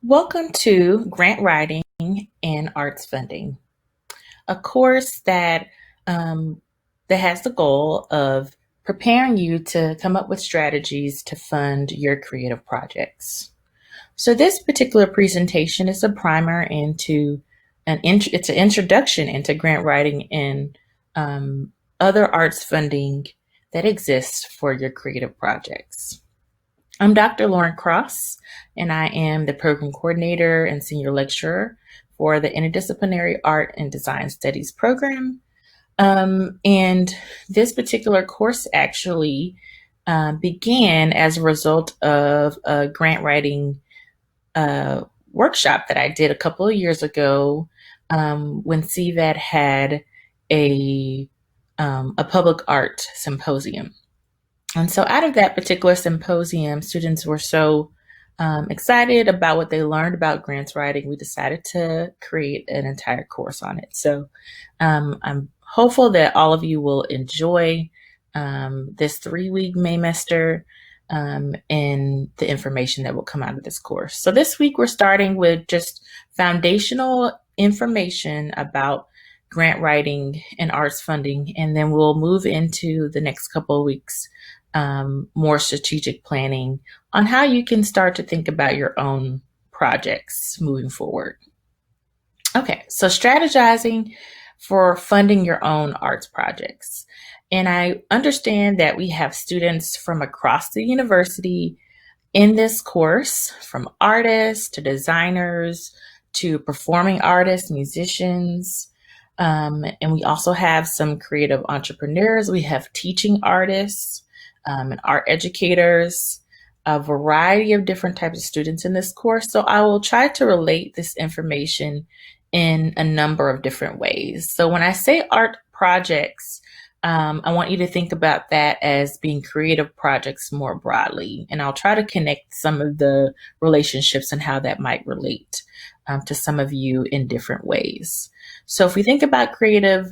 Welcome to Grantwriting and Arts Funding, a course that has the goal of preparing you to come up with strategies to fund your creative projects. So this particular presentation is a primer into it's an introduction into grant writing and other arts funding that exists for your creative projects. I'm Dr. Lauren Cross, and I am the program coordinator and senior lecturer for the Interdisciplinary Art and Design Studies program. And this particular course actually began as a result of a grant writing workshop that I did a couple of years ago when CVAD had a public art symposium. And so out of that particular symposium, students were so excited about what they learned about grants writing, we decided to create an entire course on it. So I'm hopeful that all of you will enjoy this 3-week Maymester and the information that will come out of this course. So this week we're starting with just foundational information about grant writing and arts funding, and then we'll move into the next couple of weeks more strategic planning on how you can start to think about your own projects moving forward. Okay, so strategizing for funding your own arts projects. And I understand that we have students from across the university in this course, from artists to designers to performing artists, musicians, and we also have some creative entrepreneurs. We have teaching artists and art educators, a variety of different types of students in this course. So I will try to relate this information in a number of different ways. So when I say art projects, I want you to think about that as being creative projects more broadly. And I'll try to connect some of the relationships and how that might relate to some of you in different ways. So if we think about creative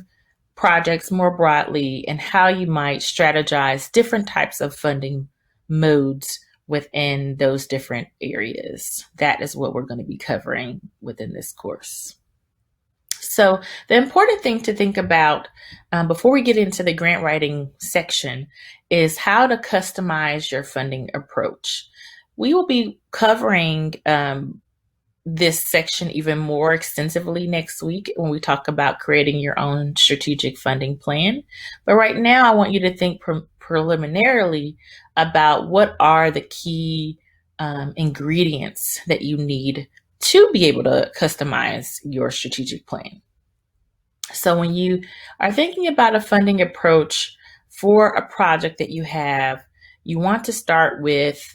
projects more broadly and how you might strategize different types of funding modes within those different areas, that is what we're going to be covering within this course. So the important thing to think about before we get into the grant writing section is how to customize your funding approach. We will be covering this section even more extensively next week when we talk about creating your own strategic funding plan. But right now, I want you to think preliminarily about what are the key ingredients that you need to be able to customize your strategic plan. So when you are thinking about a funding approach for a project that you have, you want to start with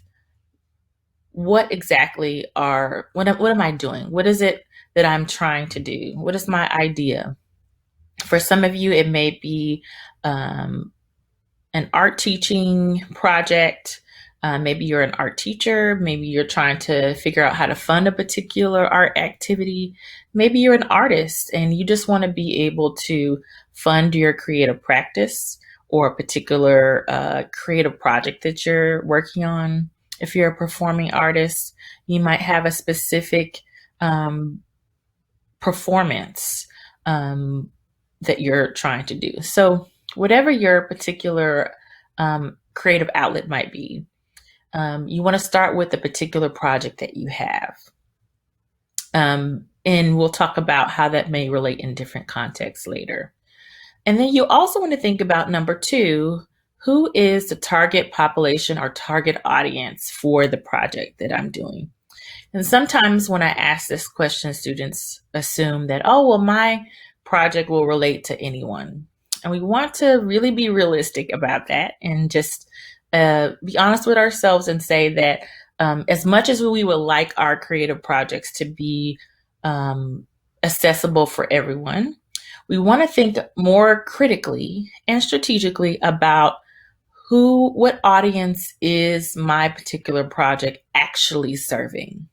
what am I doing? What is it that I'm trying to do? What is my idea? For some of you, it may be an art teaching project. Maybe you're an art teacher. Maybe you're trying to figure out how to fund a particular art activity. Maybe you're an artist and you just want to be able to fund your creative practice or a particular creative project that you're working on. If you're a performing artist, you might have a specific performance that you're trying to do. So whatever your particular creative outlet might be, you want to start with the particular project that you have. And we'll talk about how that may relate in different contexts later. And then you also want to think about number 2, who is the target population or target audience for the project that I'm doing? And sometimes when I ask this question, students assume that, oh, well, my project will relate to anyone. And we want to really be realistic about that and just be honest with ourselves and say that as much as we would like our creative projects to be accessible for everyone, we want to think more critically and strategically about what audience is my particular project actually serving.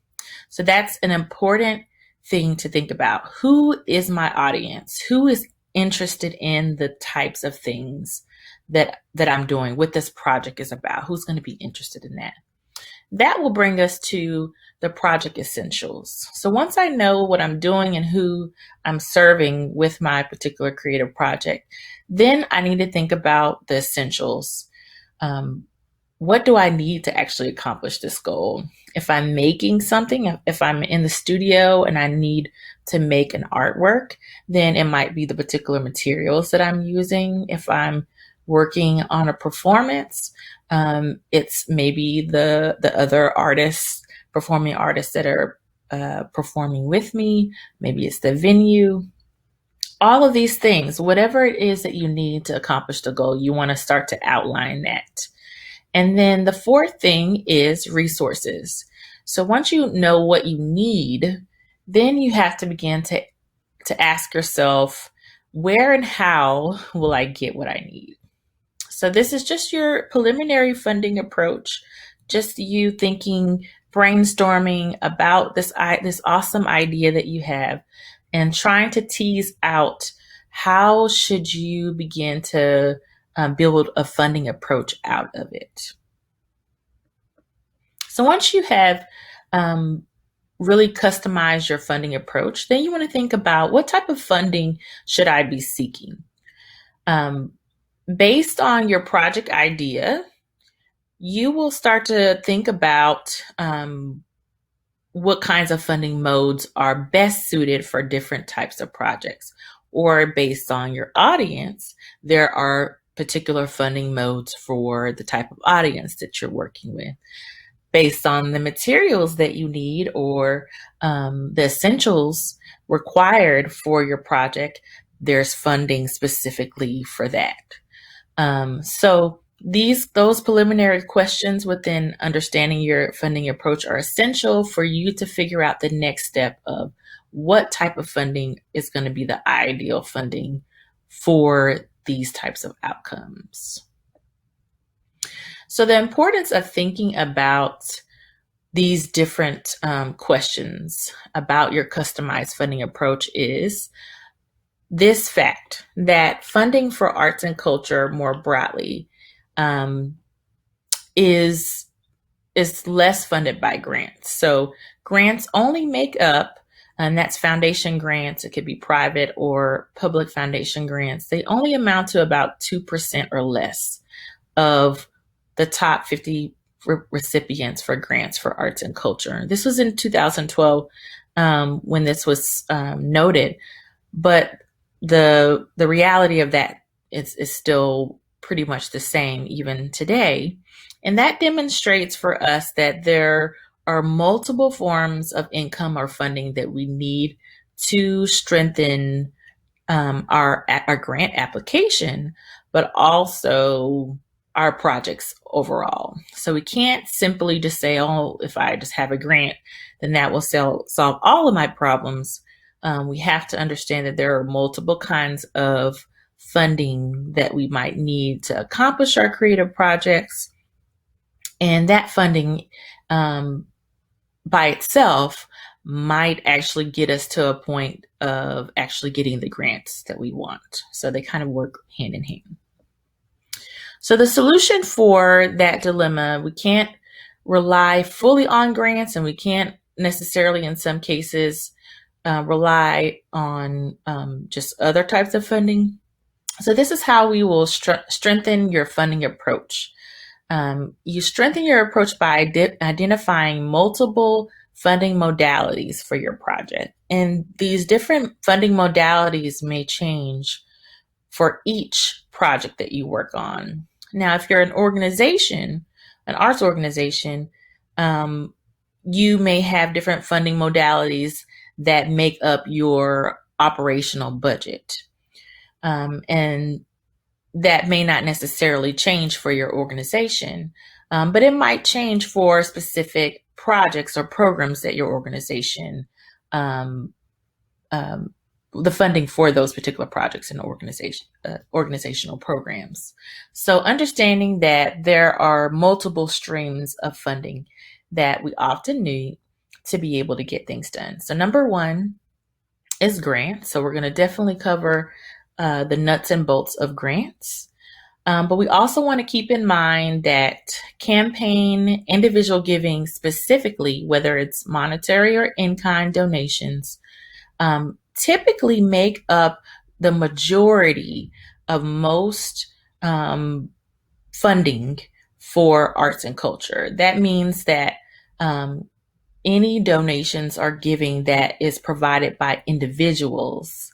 So that's an important thing to think about. Who is my audience? Who is interested in the types of things that I'm doing, what this project is about? Who's going to be interested in that? That will bring us to the project essentials. So once I know what I'm doing and who I'm serving with my particular creative project, then I need to think about the essentials. Um, what do I need to actually accomplish this goal? If I'm making something, if I'm in the studio and I need to make an artwork, then it might be the particular materials that I'm using. If I'm working on a performance, it's maybe the other artists, performing artists that are performing with me. Maybe it's the venue. All of these things, whatever it is that you need to accomplish the goal, you want to start to outline that. And then the fourth thing is resources. So once you know what you need, then you have to begin to ask yourself, where and how will I get what I need? So this is just your preliminary funding approach, just you thinking, brainstorming about this awesome idea that you have and trying to tease out how should you begin to build a funding approach out of it. So once you have really customized your funding approach, then you want to think about what type of funding should I be seeking. Based on your project idea, you will start to think about what kinds of funding modes are best suited for different types of projects. Or based on your audience, there are particular funding modes for the type of audience that you're working with. Based on the materials that you need or the essentials required for your project, there's funding specifically for that. So those preliminary questions within understanding your funding approach are essential for you to figure out the next step of what type of funding is going to be the ideal funding for these types of outcomes. So the importance of thinking about these different questions about your customized funding approach is this fact that funding for arts and culture more broadly is less funded by grants. So grants only make up, and that's foundation grants, it could be private or public foundation grants, they only amount to about 2% or less of the top 50 recipients for grants for arts and culture. This was in 2012 when this was noted, but the reality of that is still pretty much the same even today. And that demonstrates for us that there are multiple forms of income or funding that we need to strengthen our grant application, but also our projects overall. So we can't simply just say, oh, if I just have a grant, then that will solve all of my problems. We have to understand that there are multiple kinds of funding that we might need to accomplish our creative projects. And that funding by itself might actually get us to a point of actually getting the grants that we want. So they kind of work hand in hand. So the solution for that dilemma, we can't rely fully on grants, and we can't necessarily in some cases rely on just other types of funding. So this is how we will strengthen your funding approach. You strengthen your approach by identifying multiple funding modalities for your project. And these different funding modalities may change for each project that you work on. Now, if you're an organization, an arts organization, you may have different funding modalities that make up your operational budget. And that may not necessarily change for your organization, but it might change for specific projects or programs that your organization, the funding for those particular projects and organizational programs. So understanding that there are multiple streams of funding that we often need to be able to get things done. So number one is grants. So we're going to definitely cover the nuts and bolts of grants. But we also want to keep in mind that campaign, individual giving specifically, whether it's monetary or in-kind donations, typically make up the majority of most funding for arts and culture. That means that any donations or giving that is provided by individuals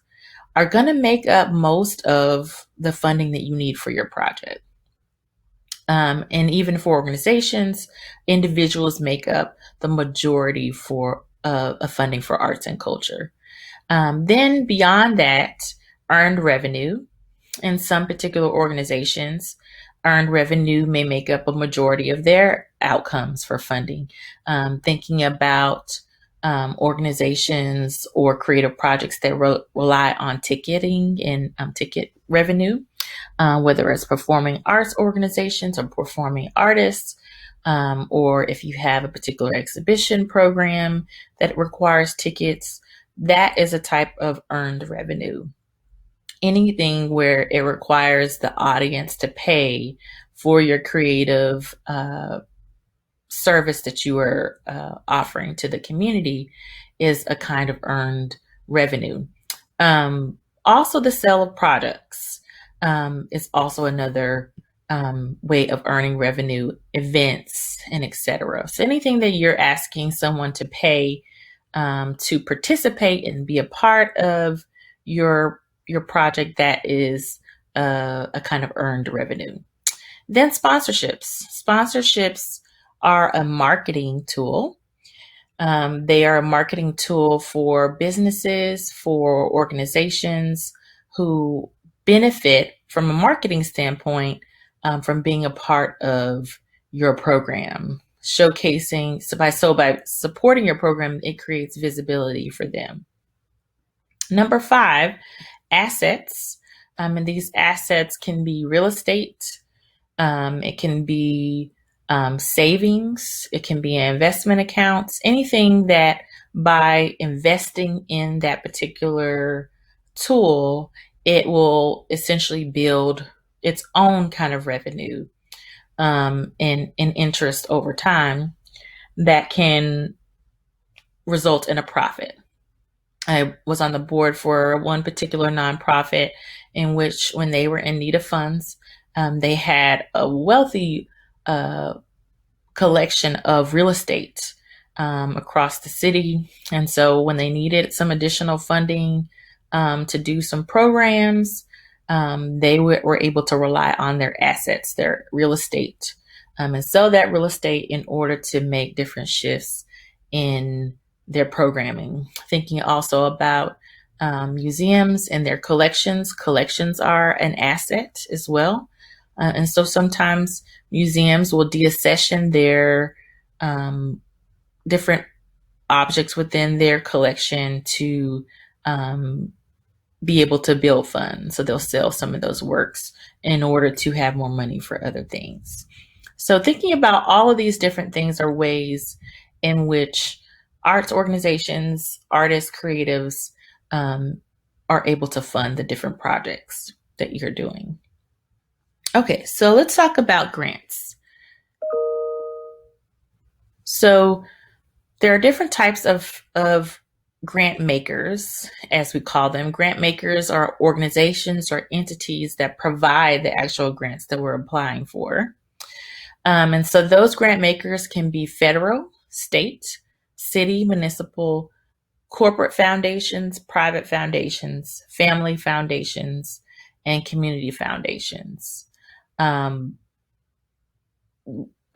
are going to make up most of the funding that you need for your project. And even for organizations, individuals make up the majority for funding for arts and culture. Then beyond that, earned revenue. In some particular organizations, earned revenue may make up a majority of their outcomes for funding. Thinking about organizations or creative projects that rely on ticketing and ticket revenue, whether it's performing arts organizations or performing artists, or if you have a particular exhibition program that requires tickets, that is a type of earned revenue. Anything where it requires the audience to pay for your creative service that you are offering to the community is a kind of earned revenue. Also, the sale of products is also another way of earning revenue, events, and etc. So anything that you're asking someone to pay to participate and be a part of your project, that is a kind of earned revenue. Then sponsorships. Sponsorships are a marketing tool. They are a marketing tool for businesses, for organizations who benefit from a marketing standpoint from being a part of your program. Showcasing, by supporting your program, it creates visibility for them. Number 5, assets. And these assets can be real estate. It can be savings. It can be investment accounts. Anything that by investing in that particular tool, it will essentially build its own kind of revenue and interest over time that can result in a profit. I was on the board for one particular nonprofit in which, when they were in need of funds, they had a wealthy collection of real estate across the city. And so when they needed some additional funding to do some programs, they were able to rely on their assets, their real estate, and sell that real estate in order to make different shifts in their programming. Thinking also about museums and their collections. Collections are an asset as well. And so sometimes museums will deaccession their different objects within their collection to be able to build funds. So they'll sell some of those works in order to have more money for other things. So thinking about all of these different things are ways in which arts organizations, artists, creatives are able to fund the different projects that you're doing. Okay, so let's talk about grants. So there are different types of grant makers, as we call them. Grant makers are organizations or entities that provide the actual grants that we're applying for. And so those grant makers can be federal, state, city, municipal, corporate foundations, private foundations, family foundations, and community foundations. I'm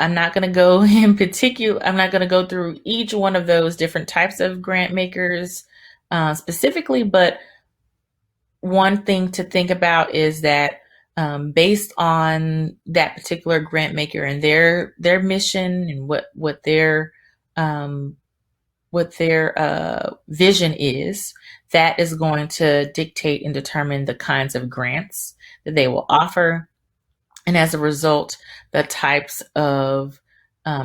not going to go in particular, I'm not going to go through each one of those different types of grant makers specifically, but one thing to think about is that based on that particular grant maker and their mission and what their vision is, that is going to dictate and determine the kinds of grants that they will offer. And as a result, the types of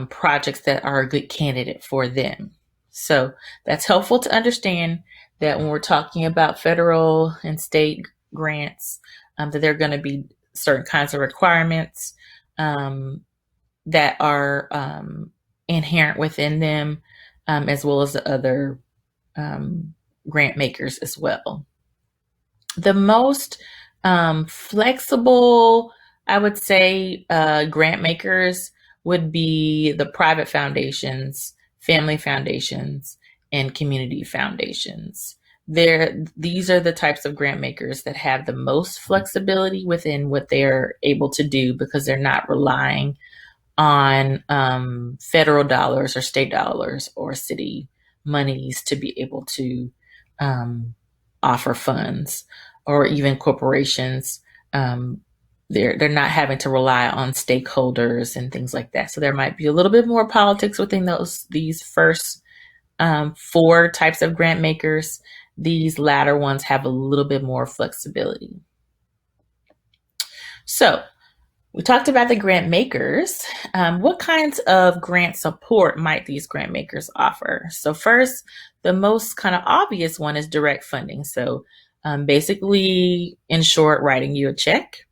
projects that are a good candidate for them. So that's helpful to understand that when we're talking about federal and state grants, that there are going to be certain kinds of requirements that are inherent within them, as well as the other grant makers as well. The most flexible, I would say, grant makers would be the private foundations, family foundations, and community foundations. These are the types of grant makers that have the most flexibility within what they're able to do, because they're not relying on federal dollars or state dollars or city monies to be able to offer funds, or even corporations. They're not having to rely on stakeholders and things like that. So there might be a little bit more politics within these first four types of grant makers. These latter ones have a little bit more flexibility. So we talked about the grant makers. What kinds of grant support might these grant makers offer? So first, the most kind of obvious one is direct funding. So basically, in short, writing you a check.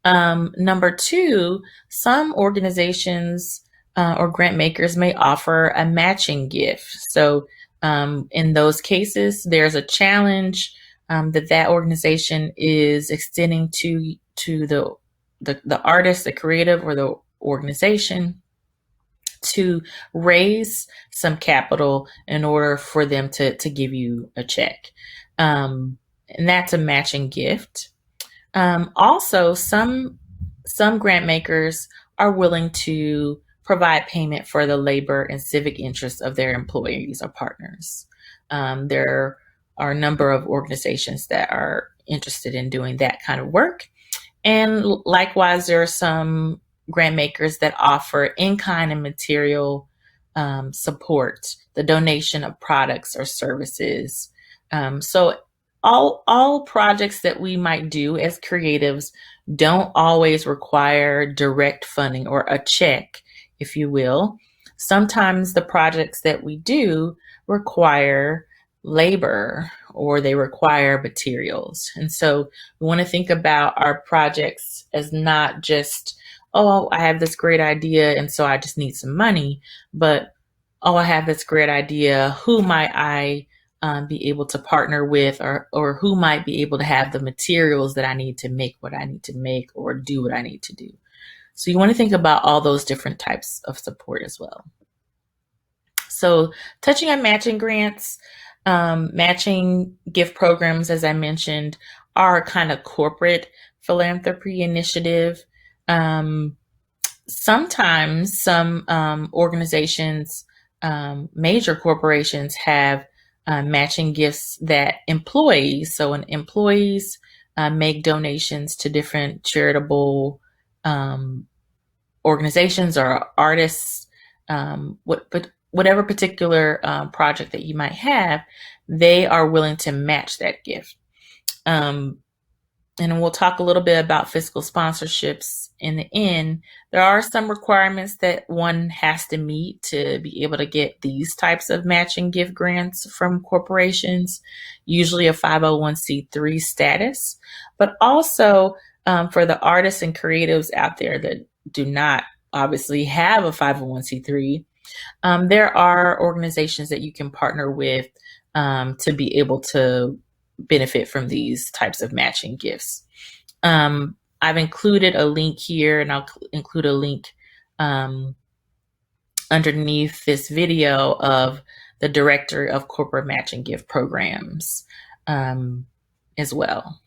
Number two, some organizations or grant makers may offer a matching gift. So in those cases, there's a challenge that organization is extending to the artist, the creative, or the organization to raise some capital in order for them to give you a check. And that's a matching gift. Also, some grant makers are willing to provide payment for the labor and civic interests of their employees or partners. There are a number of organizations that are interested in doing that kind of work. And likewise, there are some grant makers that offer in-kind and material support, the donation of products or services. So all projects that we might do as creatives don't always require direct funding or a check, if you will. Sometimes the projects that we do require labor, or they require materials. And so we want to think about our projects as not just, oh, I have this great idea and so I just need some money, but, oh, I have this great idea. Who might I be able to partner with, or who might be able to have the materials that I need to make what I need to make or do what I need to do? So you want to think about all those different types of support as well. So touching on matching grants, matching gift programs, as I mentioned, are kind of corporate philanthropy initiative. Sometimes some organizations, major corporations, have matching gifts that employees, so when employees make donations to different charitable organizations or artists, whatever particular project that you might have, they are willing to match that gift. And we'll talk a little bit about fiscal sponsorships in the end. There are some requirements that one has to meet to be able to get these types of matching gift grants from corporations, usually a 501c3 status, but also for the artists and creatives out there that do not obviously have a 501c3, there are organizations that you can partner with to be able to benefit from these types of matching gifts. I've included a link here, and I'll include a link underneath this video of the Director of Corporate Matching Gift Programs as well.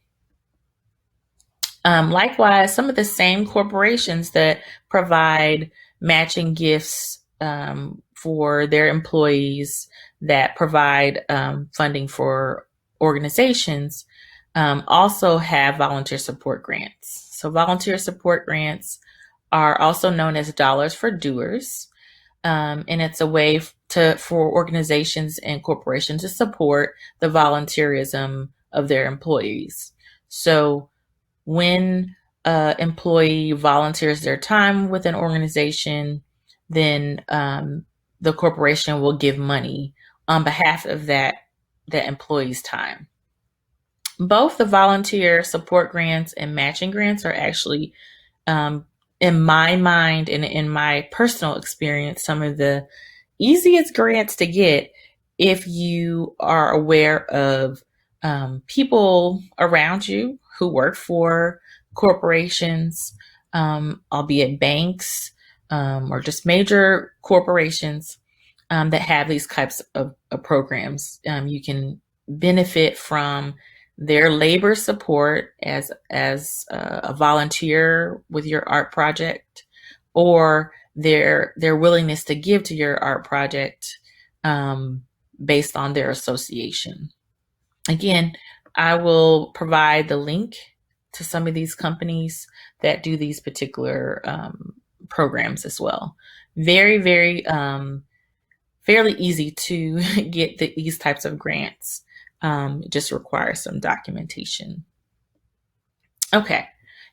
Likewise, some of the same corporations that provide matching gifts for their employees, that provide funding for organizations, also have volunteer support grants. So volunteer support grants are also known as dollars for doers. And it's a way for organizations and corporations to support the volunteerism of their employees. So when an employee volunteers their time with an organization, then the corporation will give money on behalf of that employee's time. Both the volunteer support grants and matching grants are actually, in my mind and in my personal experience, some of the easiest grants to get if you are aware of people around you who work for corporations, albeit banks, or just major corporations that have these types of programs. You can benefit from their labor support as a volunteer with your art project, or their willingness to give to your art project um, based on their association. Again, I will provide the link to some of these companies that do these particular programs as well. Very, very fairly easy to get these types of grants. It just requires some documentation. Okay.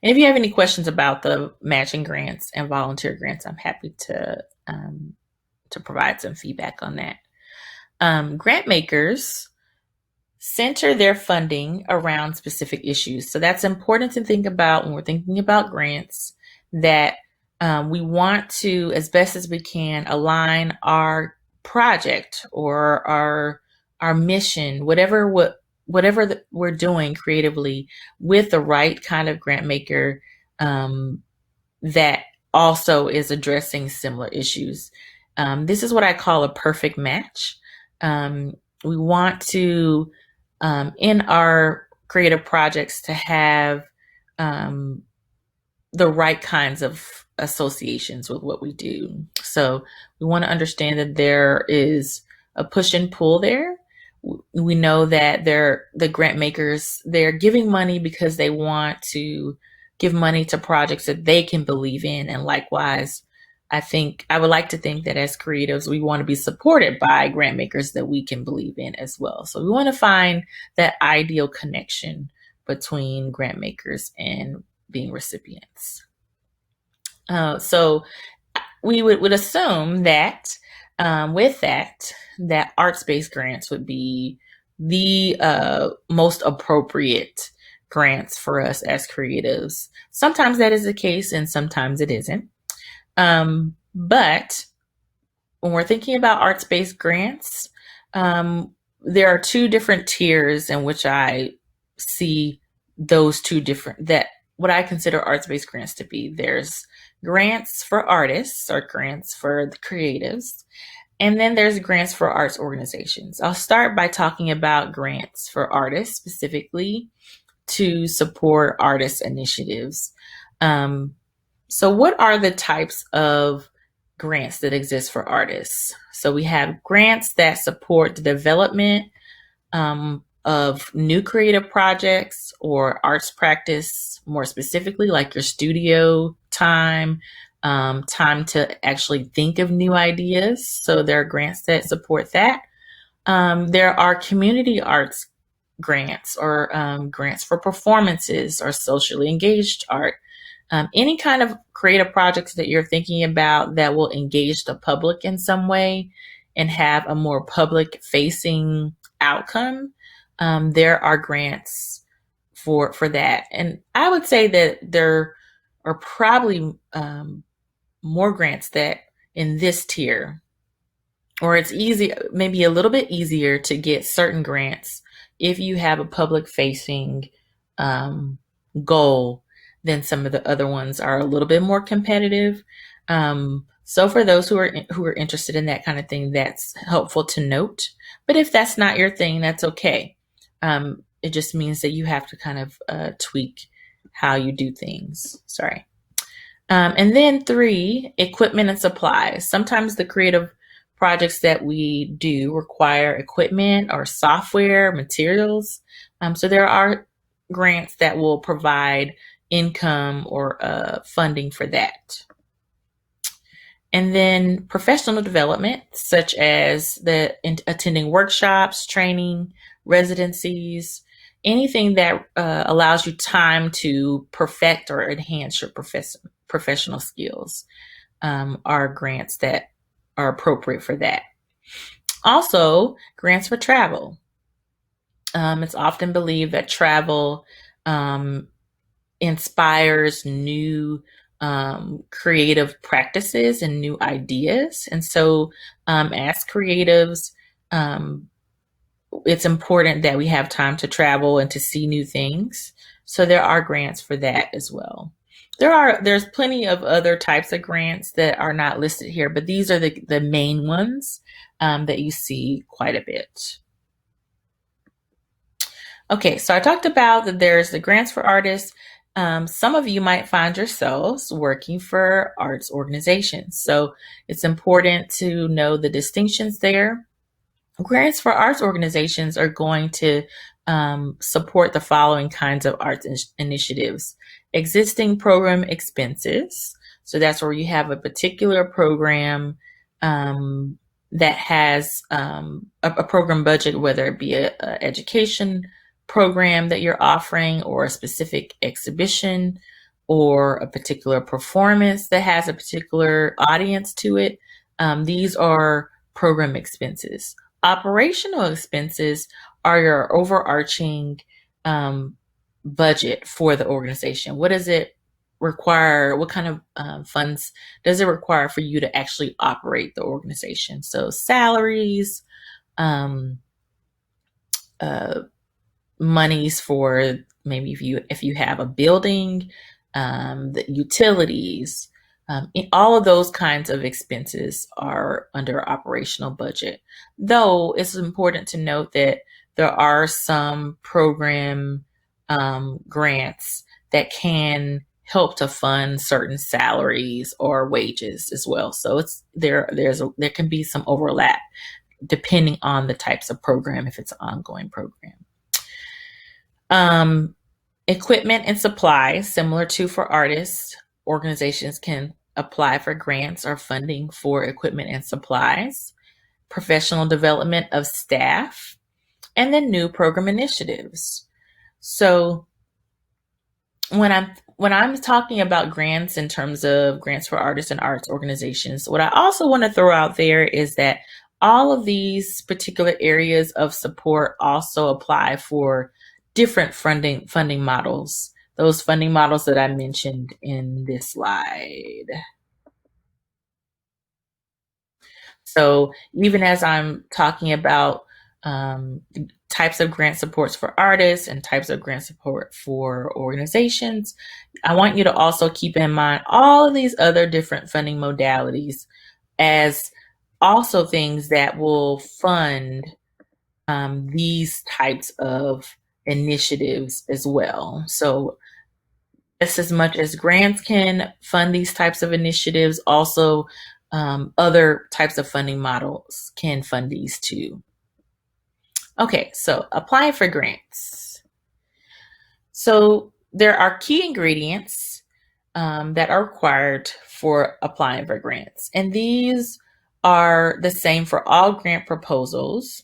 And if you have any questions about the matching grants and volunteer grants, I'm happy to provide some feedback on that. Grant makers center their funding around specific issues. So that's important to think about when we're thinking about grants, that we want to, as best as we can, align our project or our mission, whatever we're doing creatively, with the right kind of grant maker that also is addressing similar issues. This is what I call a perfect match. We want to, in our creative projects, to have the right kinds of associations with what we do. So we want to understand that there is a push and pull there. We know that the grant makers, they're giving money because they want to give money to projects that they can believe in. And likewise, I would like to think that as creatives, we want to be supported by grant makers that we can believe in as well. So we want to find that ideal connection between grant makers and being recipients. So we would assume that with that arts-based grants would be the most appropriate grants for us as creatives. Sometimes that is the case, and sometimes it isn't. But when we're thinking about arts-based grants, there are two different tiers in which I see those two different, that what I consider arts-based grants to be. There's grants for artists or grants for the creatives, and then there's grants for arts organizations. I'll start by talking about grants for artists, specifically to support artist initiatives. So what are the types of grants that exist for artists? So we have grants that support the development of new creative projects or arts practice, more specifically, like your studio time, time to actually think of new ideas. So there are grants that support that. There are community arts grants, or grants for performances or socially engaged art. Any kind of creative projects that you're thinking about that will engage the public in some way and have a more public facing outcome, there are grants for that. And I would say that there are probably more grants that in this tier, or it's easy, maybe a little bit easier to get certain grants if you have a public facing goal. Then some of the other ones are a little bit more competitive. So for those who are interested in that kind of thing, that's helpful to note. But if that's not your thing, that's okay. It just means that you have to kind of tweak how you do things. Sorry. And then 3, equipment and supplies. Sometimes the creative projects that we do require equipment or software, materials. So there are grants that will provide income or funding for that. And then professional development, such as attending workshops, training, residencies, anything that allows you time to perfect or enhance your professional skills, are grants that are appropriate for that. Also, grants for travel. It's often believed that travel um, inspires new creative practices and new ideas. And so, as creatives, um, it's important that we have time to travel and to see new things. So there are grants for that as well. There's plenty of other types of grants that are not listed here, but these are the main ones that you see quite a bit. Okay, so I talked about that there's the grants for artists. Some of you might find yourselves working for arts organizations. So it's important to know the distinctions there. Grants for arts organizations are going to support the following kinds of arts initiatives: existing program expenses. So that's where you have a particular program that has a program budget, whether it be a education program that you're offering, or a specific exhibition, or a particular performance that has a particular audience to it. These are program expenses. Operational expenses are your overarching budget for the organization. What does it require? What kind of funds does it require for you to actually operate the organization? So salaries, um, uh, monies for maybe if you have a building, the utilities, all of those kinds of expenses are under operational budget. Though it's important to note that there are some program grants that can help to fund certain salaries or wages as well. So it's there can be some overlap depending on the types of program, if it's an ongoing program. Um, Equipment and supplies, similar to for artists, organizations can apply for grants or funding for equipment and supplies, professional development of staff, and then new program initiatives. So when I'm talking about grants in terms of grants for artists and arts organizations, what I also want to throw out there is that all of these particular areas of support also apply for different funding models. Those funding models that I mentioned in this slide. So even as I'm talking about types of grant supports for artists and types of grant support for organizations, I want you to also keep in mind all of these other different funding modalities as also things that will fund these types of initiatives as well. So just as much as grants can fund these types of initiatives, also other types of funding models can fund these too. Okay, so applying for grants. So there are key ingredients that are required for applying for grants. And these are the same for all grant proposals.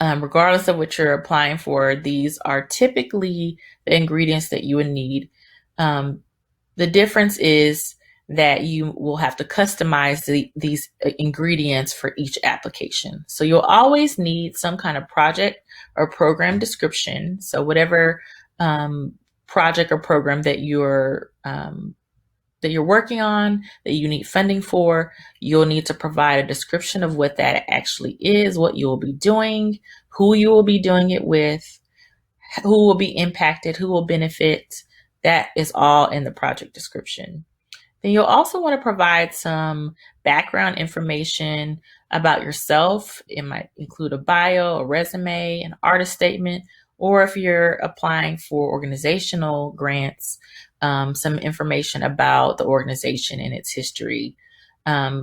Regardless of what you're applying for, these are typically the ingredients that you would need. The difference is that you will have to customize these ingredients for each application. So you'll always need some kind of project or program description. So whatever project or program that you're working on, that you need funding for, you'll need to provide a description of what that actually is, what you will be doing, who you will be doing it with, who will be impacted, who will benefit. That is all in the project description. Then you'll also want to provide some background information about yourself. It might include a bio, a resume, an artist statement, or if you're applying for organizational grants, some information about the organization and its history.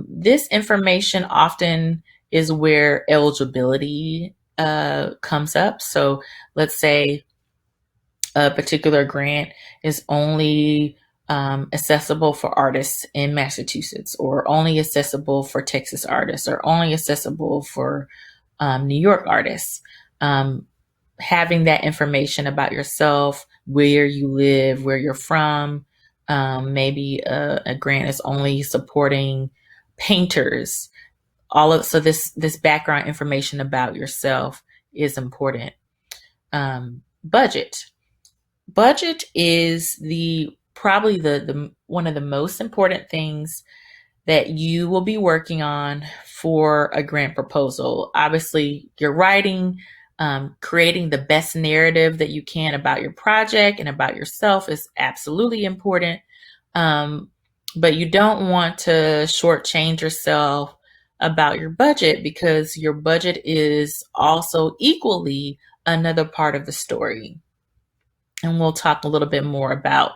This information often is where eligibility comes up. So let's say a particular grant is only accessible for artists in Massachusetts, or only accessible for Texas artists, or only accessible for New York artists. Having that information about yourself, where you live, where you're from, maybe a grant is only supporting painters. So this background information about yourself is important. Budget. Budget is probably the one of the most important things that you will be working on for a grant proposal. Obviously, you're writing, creating the best narrative that you can about your project and about yourself is absolutely important. Um, but you don't want to shortchange yourself about your budget, because your budget is also equally another part of the story. And we'll talk a little bit more about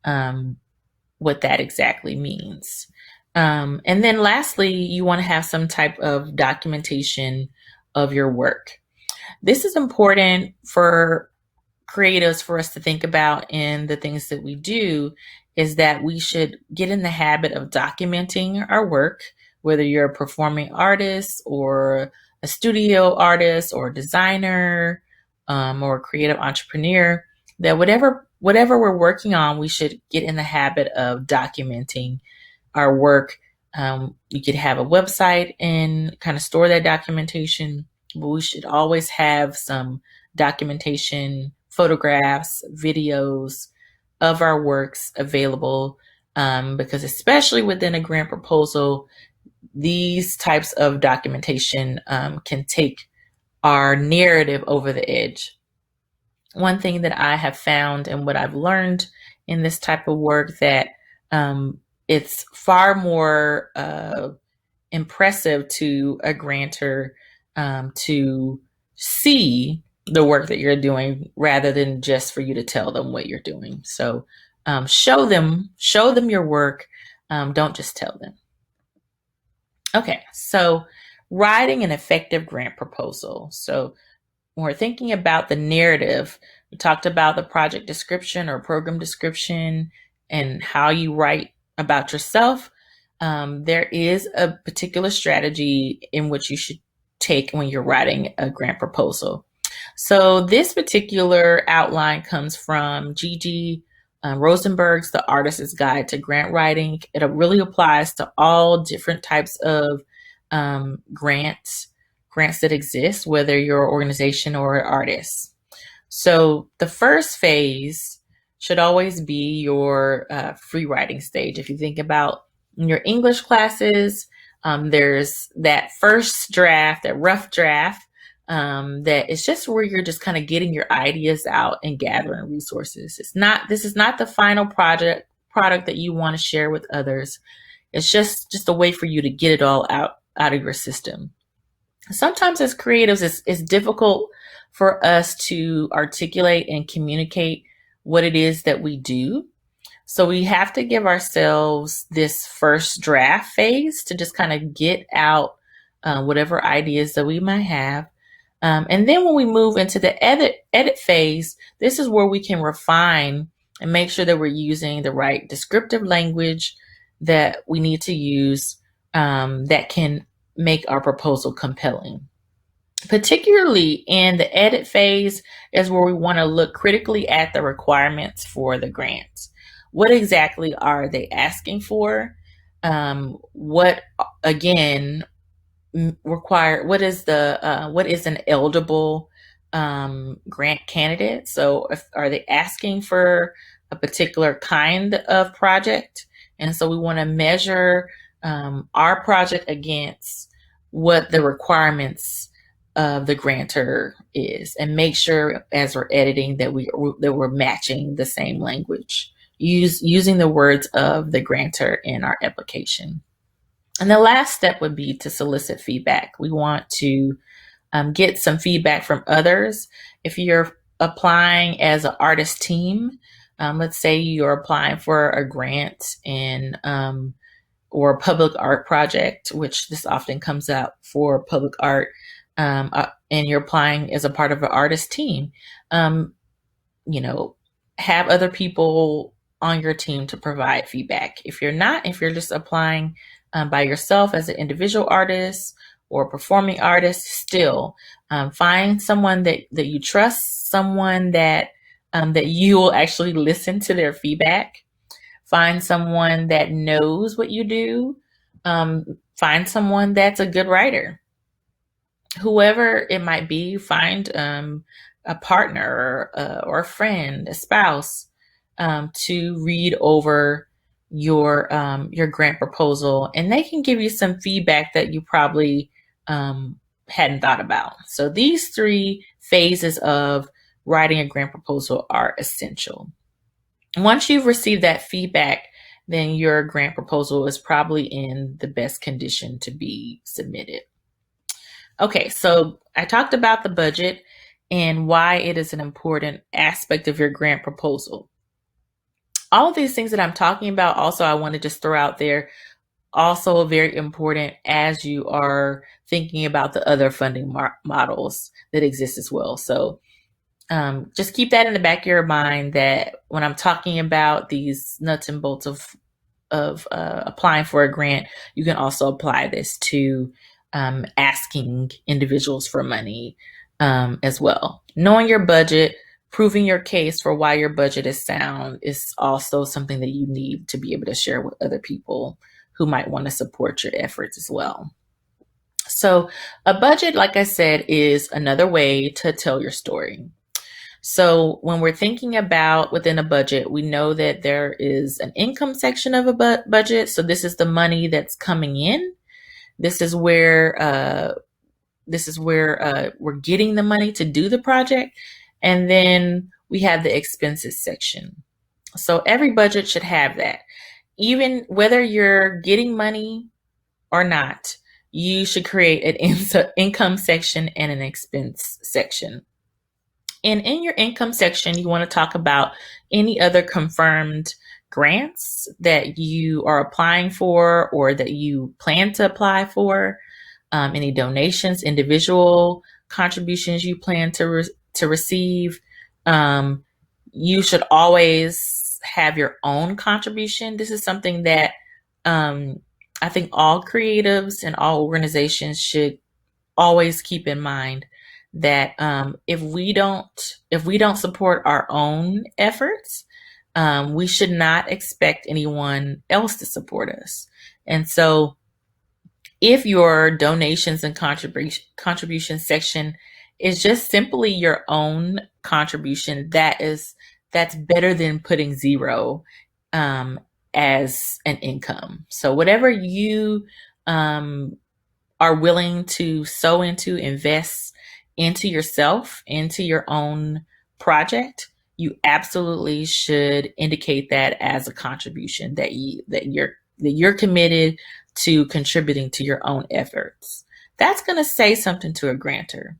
um, what that exactly means. And then lastly, you want to have some type of documentation of your work. This is important for creatives, for us to think about in the things that we do, is that we should get in the habit of documenting our work, whether you're a performing artist or a studio artist or a designer, or a creative entrepreneur, that whatever we're working on, we should get in the habit of documenting our work. You could have a website and kind of store that documentation, but we should always have some documentation, photographs, videos of our works available, because especially within a grant proposal, these types of documentation can take our narrative over the edge. One thing that I have found and what I've learned in this type of work, that it's far more impressive to a grantor to see the work that you're doing rather than just for you to tell them what you're doing. So show them your work. Don't just tell them. Okay, so writing an effective grant proposal. So when we're thinking about the narrative, we talked about the project description or program description and how you write about yourself. There is a particular strategy in which you should take when you're writing a grant proposal. So this particular outline comes from Gigi Rosenberg's The Artist's Guide to Grant Writing. It really applies to all different types of grants that exist, whether you're an organization or an artist. So the first phase should always be your free writing stage. If you think about in your English classes, there's that first draft, that rough draft, that is just where you're just kind of getting your ideas out and gathering resources. This is not the final product that you want to share with others. It's just a way for you to get it all out of your system. Sometimes as creatives, it's difficult for us to articulate and communicate what it is that we do. So we have to give ourselves this first draft phase to just kind of get out whatever ideas that we might have. And then when we move into the edit phase, this is where we can refine and make sure that we're using the right descriptive language that we need to use, that can make our proposal compelling. Particularly in the edit phase is where we want to look critically at the requirements for the grants. What exactly are they asking for? What again what is an eligible grant candidate? So are they asking for a particular kind of project? And so we want to measure our project against what the requirements of the grantor is, and make sure as we're editing that we're matching the same language, using the words of the grantor in our application. And the last step would be to solicit feedback. We want to get some feedback from others. If you're applying as an artist team, let's say you're applying for a grant in or a public art project, which this often comes out for public art, and you're applying as a part of an artist team, have other people on your team to provide feedback. If you're just applying by yourself as an individual artist or performing artist, still find someone that you trust, someone that you will actually listen to their feedback. Find someone that knows what you do. Find someone that's a good writer. Whoever it might be, find a partner or a friend, a spouse, to read over your grant proposal, and they can give you some feedback that you probably hadn't thought about. So these three phases of writing a grant proposal are essential. Once you've received that feedback, then your grant proposal is probably in the best condition to be submitted. Okay, so I talked about the budget and why it is an important aspect of your grant proposal. All of these things that I'm talking about, also, I want to just throw out there, also very important as you are thinking about the other funding models that exist as well. So just keep that in the back of your mind, that when I'm talking about these nuts and bolts of applying for a grant, you can also apply this to asking individuals for money as well. Knowing your budget, proving your case for why your budget is sound is also something that you need to be able to share with other people who might want to support your efforts as well. So a budget, like I said, is another way to tell your story. So when we're thinking about within a budget, we know that there is an income section of a budget. So this is the money that's coming in. This is where we're getting the money to do the project. And then we have the expenses section. So every budget should have that. Even whether you're getting money or not, you should create an income section and an expense section. And in your income section, you want to talk about any other confirmed grants that you are applying for or that you plan to apply for, any donations, individual contributions you plan to receive. You should always have your own contribution. This is something that I think all creatives and all organizations should always keep in mind, that if we don't support our own efforts, we should not expect anyone else to support us. And so if your donations and contribution section is just simply your own contribution, that's better than putting zero as an income. So whatever you are willing to sow into, invest into yourself, into your own project, you absolutely should indicate that as a contribution, that you're committed to contributing to your own efforts. That's going to say something to a grantor.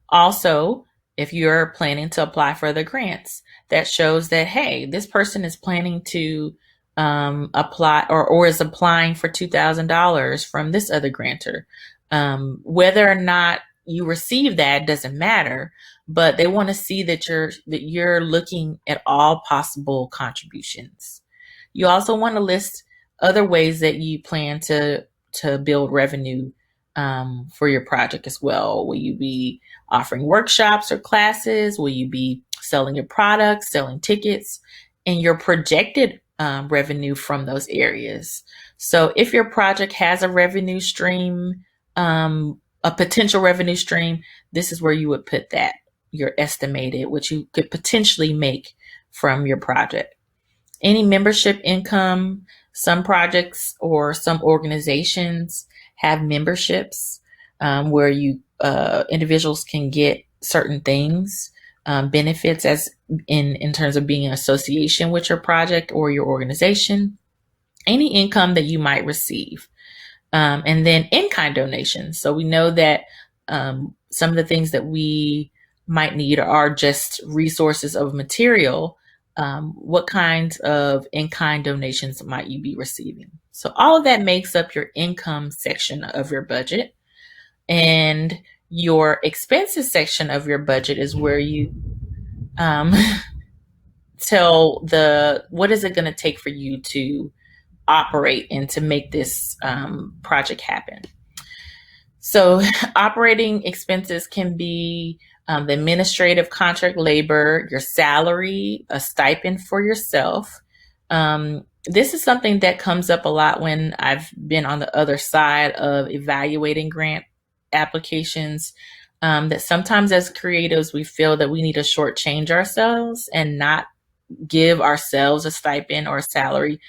Also, if you're planning to apply for the grants, that shows that, hey, this person is planning to apply or is applying for $2,000 from this other grantor. Whether or not you receive that doesn't matter, but they want to see that you're looking at all possible contributions. You also want to list other ways that you plan to build revenue for your project as well. Will you be offering workshops or classes? Will you be selling your products, selling tickets, and your projected revenue from those areas? So if your project has a revenue stream, a potential revenue stream, this is where you would put that, your estimated, what you could potentially make from your project. Any membership income, some projects or some organizations have memberships where individuals can get certain things, benefits as in terms of being in association with your project or your organization, any income that you might receive. And then in-kind donations. So we know that some of the things that we might need are just resources of material. What kinds of in-kind donations might you be receiving? So all of that makes up your income section of your budget. And your expenses section of your budget is where you tell what is it going to take for you to operate and to make this project happen. So operating expenses can be the administrative contract labor, your salary, a stipend for yourself. This is something that comes up a lot when I've been on the other side of evaluating grant applications. that sometimes as creatives, we feel that we need to shortchange ourselves and not give ourselves a stipend or a salary.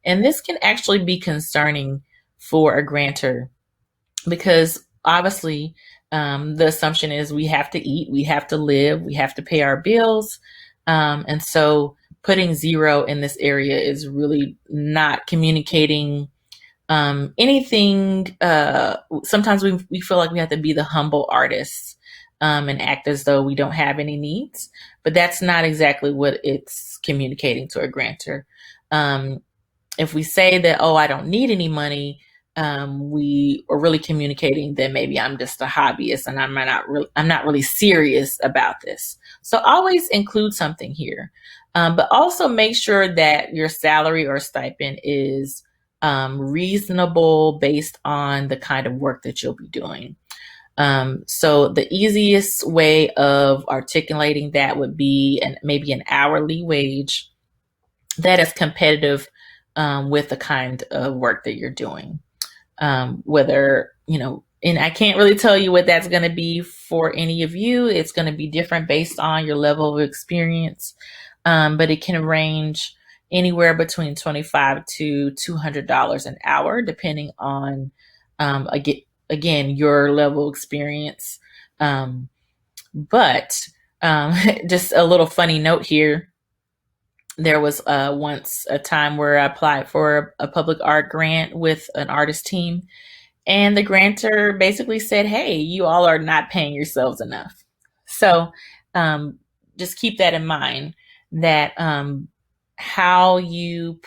And this can actually be concerning for a grantor because obviously the assumption is we have to eat, we have to live, we have to pay our bills. And so putting zero in this area is really not communicating anything. Sometimes we feel like we have to be the humble artists and act as though we don't have any needs, but that's not exactly what it's communicating to a grantor. If we say that, oh, I don't need any money, we are really communicating that maybe I'm just a hobbyist and I'm not really serious about this. So always include something here, but also make sure that your salary or stipend is reasonable based on the kind of work that you'll be doing. So the easiest way of articulating that would be maybe an hourly wage that is competitive with the kind of work that you're doing. Whether, and I can't really tell you what that's going to be for any of you. It's going to be different based on your level of experience, but it can range anywhere between $25 to $200 an hour, depending on, again, your level of experience. But just a little funny note here. There was once a time where I applied for a public art grant with an artist team, and the grantor basically said, "Hey, you all are not paying yourselves enough." So just keep that in mind, that how you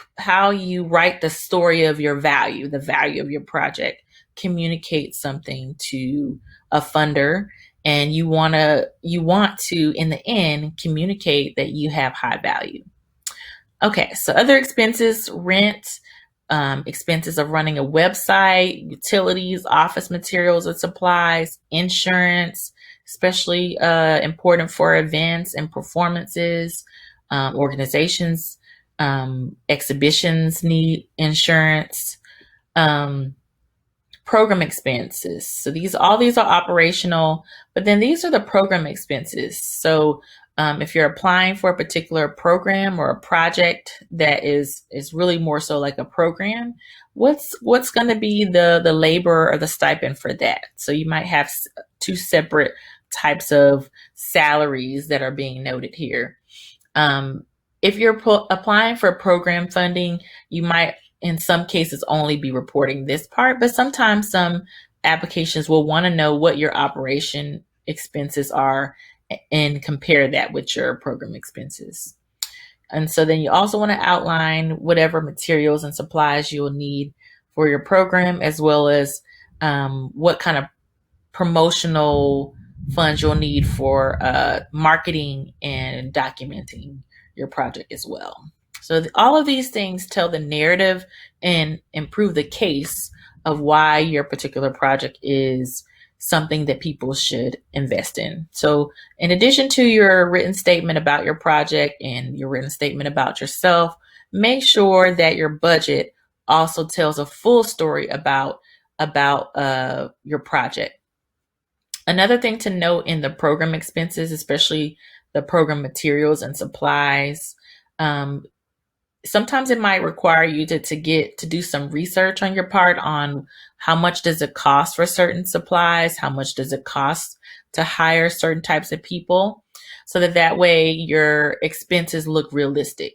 write the story of your value, the value of your project, communicates something to a funder, and you want to in the end communicate that you have high value. Okay, so other expenses: rent, expenses of running a website, utilities, office materials and supplies, insurance, especially important for events and performances. Organizations, exhibitions need insurance. Program expenses. So all these are operational, but then these are the program expenses. So if you're applying for a particular program or a project that is really more so like a program, what's going to be the labor or the stipend for that? So you might have two separate types of salaries that are being noted here. If you're applying for program funding, you might in some cases only be reporting this part, but sometimes some applications will want to know what your operation expenses are and compare that with your program expenses. And so then you also want to outline whatever materials and supplies you'll need for your program, as well as what kind of promotional funds you'll need for marketing and documenting your project as well. So all of these things tell the narrative and improve the case of why your particular project is something that people should invest in. So in addition to your written statement about your project and your written statement about yourself, make sure that your budget also tells a full story about your project. Another thing to note in the program expenses, especially the program materials and supplies, sometimes it might require you to do some research on your part on how much does it cost for certain supplies, how much does it cost to hire certain types of people, so that way your expenses look realistic.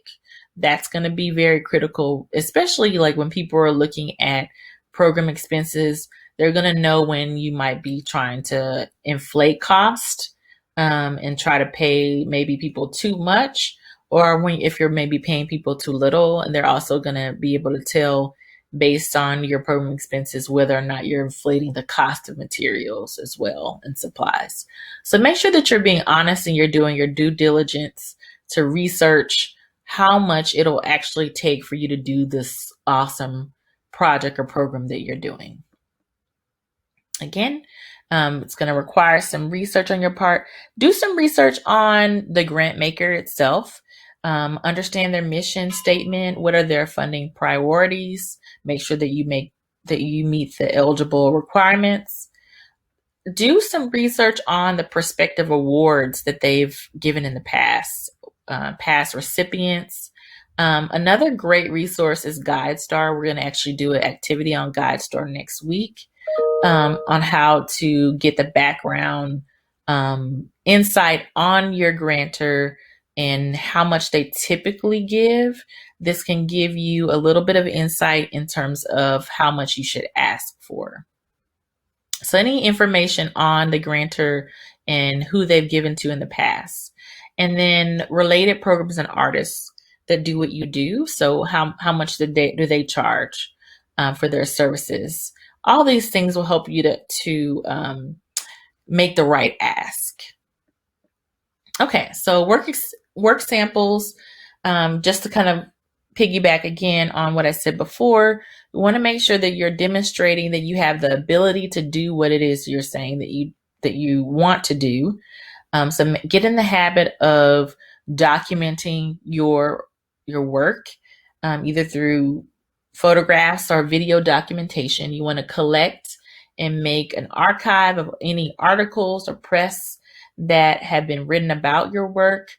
That's going to be very critical, especially like when people are looking at program expenses. They're going to know when you might be trying to inflate cost and try to pay maybe people too much, or if you're maybe paying people too little. And they're also going to be able to tell based on your program expenses whether or not you're inflating the cost of materials as well and supplies. So make sure that you're being honest and you're doing your due diligence to research how much it'll actually take for you to do this awesome project or program that you're doing. Again, it's going to require some research on your part. Do some research on the grant maker itself. Understand their mission statement. What are their funding priorities? Make sure that you meet the eligible requirements. do some research on the prospective awards that they've given in the past, past recipients. Another great resource is GuideStar. We're going to actually do an activity on GuideStar next week, on how to get the background insight on your grantor and how much they typically give. This can give you a little bit of insight in terms of how much you should ask for. So any information on the grantor and who they've given to in the past. And then related programs and artists that do what you do. So how much do they charge for their services? All these things will help you to make the right ask. Okay, so work samples, just to kind of piggyback again on what I said before, we want to make sure that you're demonstrating that you have the ability to do what it is you're saying that you want to do. So get in the habit of documenting your work, either through photographs or video documentation. You want to collect and make an archive of any articles or press that have been written about your work.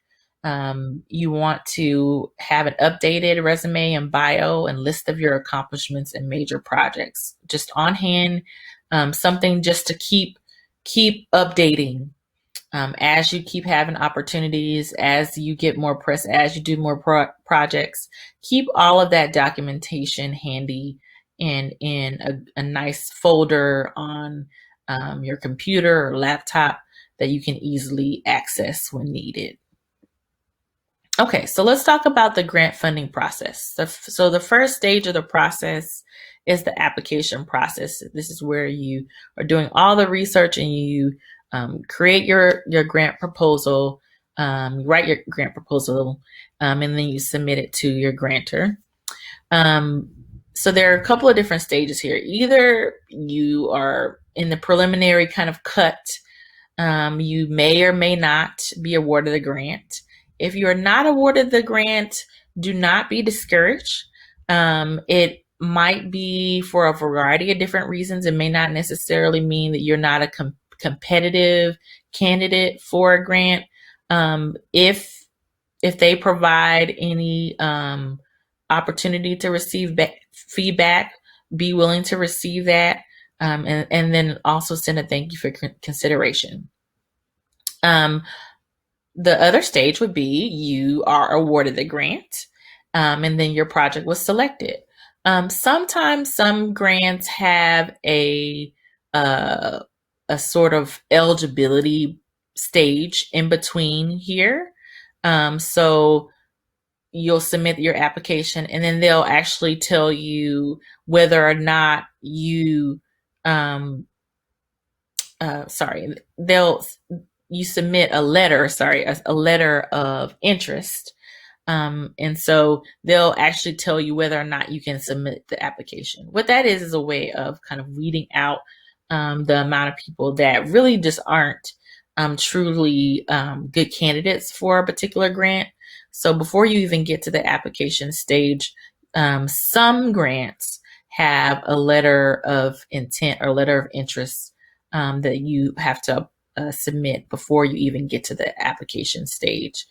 You want to have an updated resume and bio and list of your accomplishments and major projects just on hand, something just to keep updating. As you keep having opportunities, as you get more press, as you do more projects, keep all of that documentation handy and in a nice folder on your computer or laptop that you can easily access when needed. Okay, so let's talk about the grant funding process. So the first stage of the process is the application process. This is where you are doing all the research and you create your grant proposal, you write your grant proposal, and then you submit it to your grantor. So there are a couple of different stages here. Either you are in the preliminary kind of cut, you may or may not be awarded a grant. If you are not awarded the grant, do not be discouraged. It might be for a variety of different reasons. It may not necessarily mean that you're not a competitive candidate for a grant. If they provide any opportunity to receive feedback, be willing to receive that, and then also send a thank you for consideration. The other stage would be you are awarded the grant, and then your project was selected. Sometimes some grants have a sort of eligibility stage in between here. So you'll submit your application and then they'll actually tell you whether or not you, you submit a letter of interest. And so they'll actually tell you whether or not you can submit the application. What that is a way of kind of weeding out the amount of people that really just aren't truly good candidates for a particular grant. So before you even get to the application stage, some grants have a letter of intent or letter of interest that you have to submit before you even get to the application stage.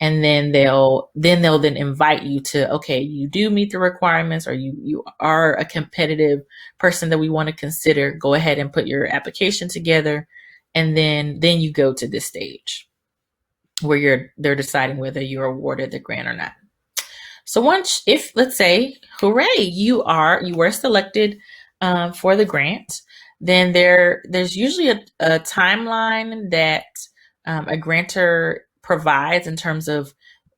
And then they'll invite you to, okay, you do meet the requirements, or you are a competitive person that we want to consider. Go ahead and put your application together. And then you go to this stage where they're deciding whether you're awarded the grant or not. So let's say, hooray, you were selected for the grant, then there's usually a timeline that a grantor provides in terms of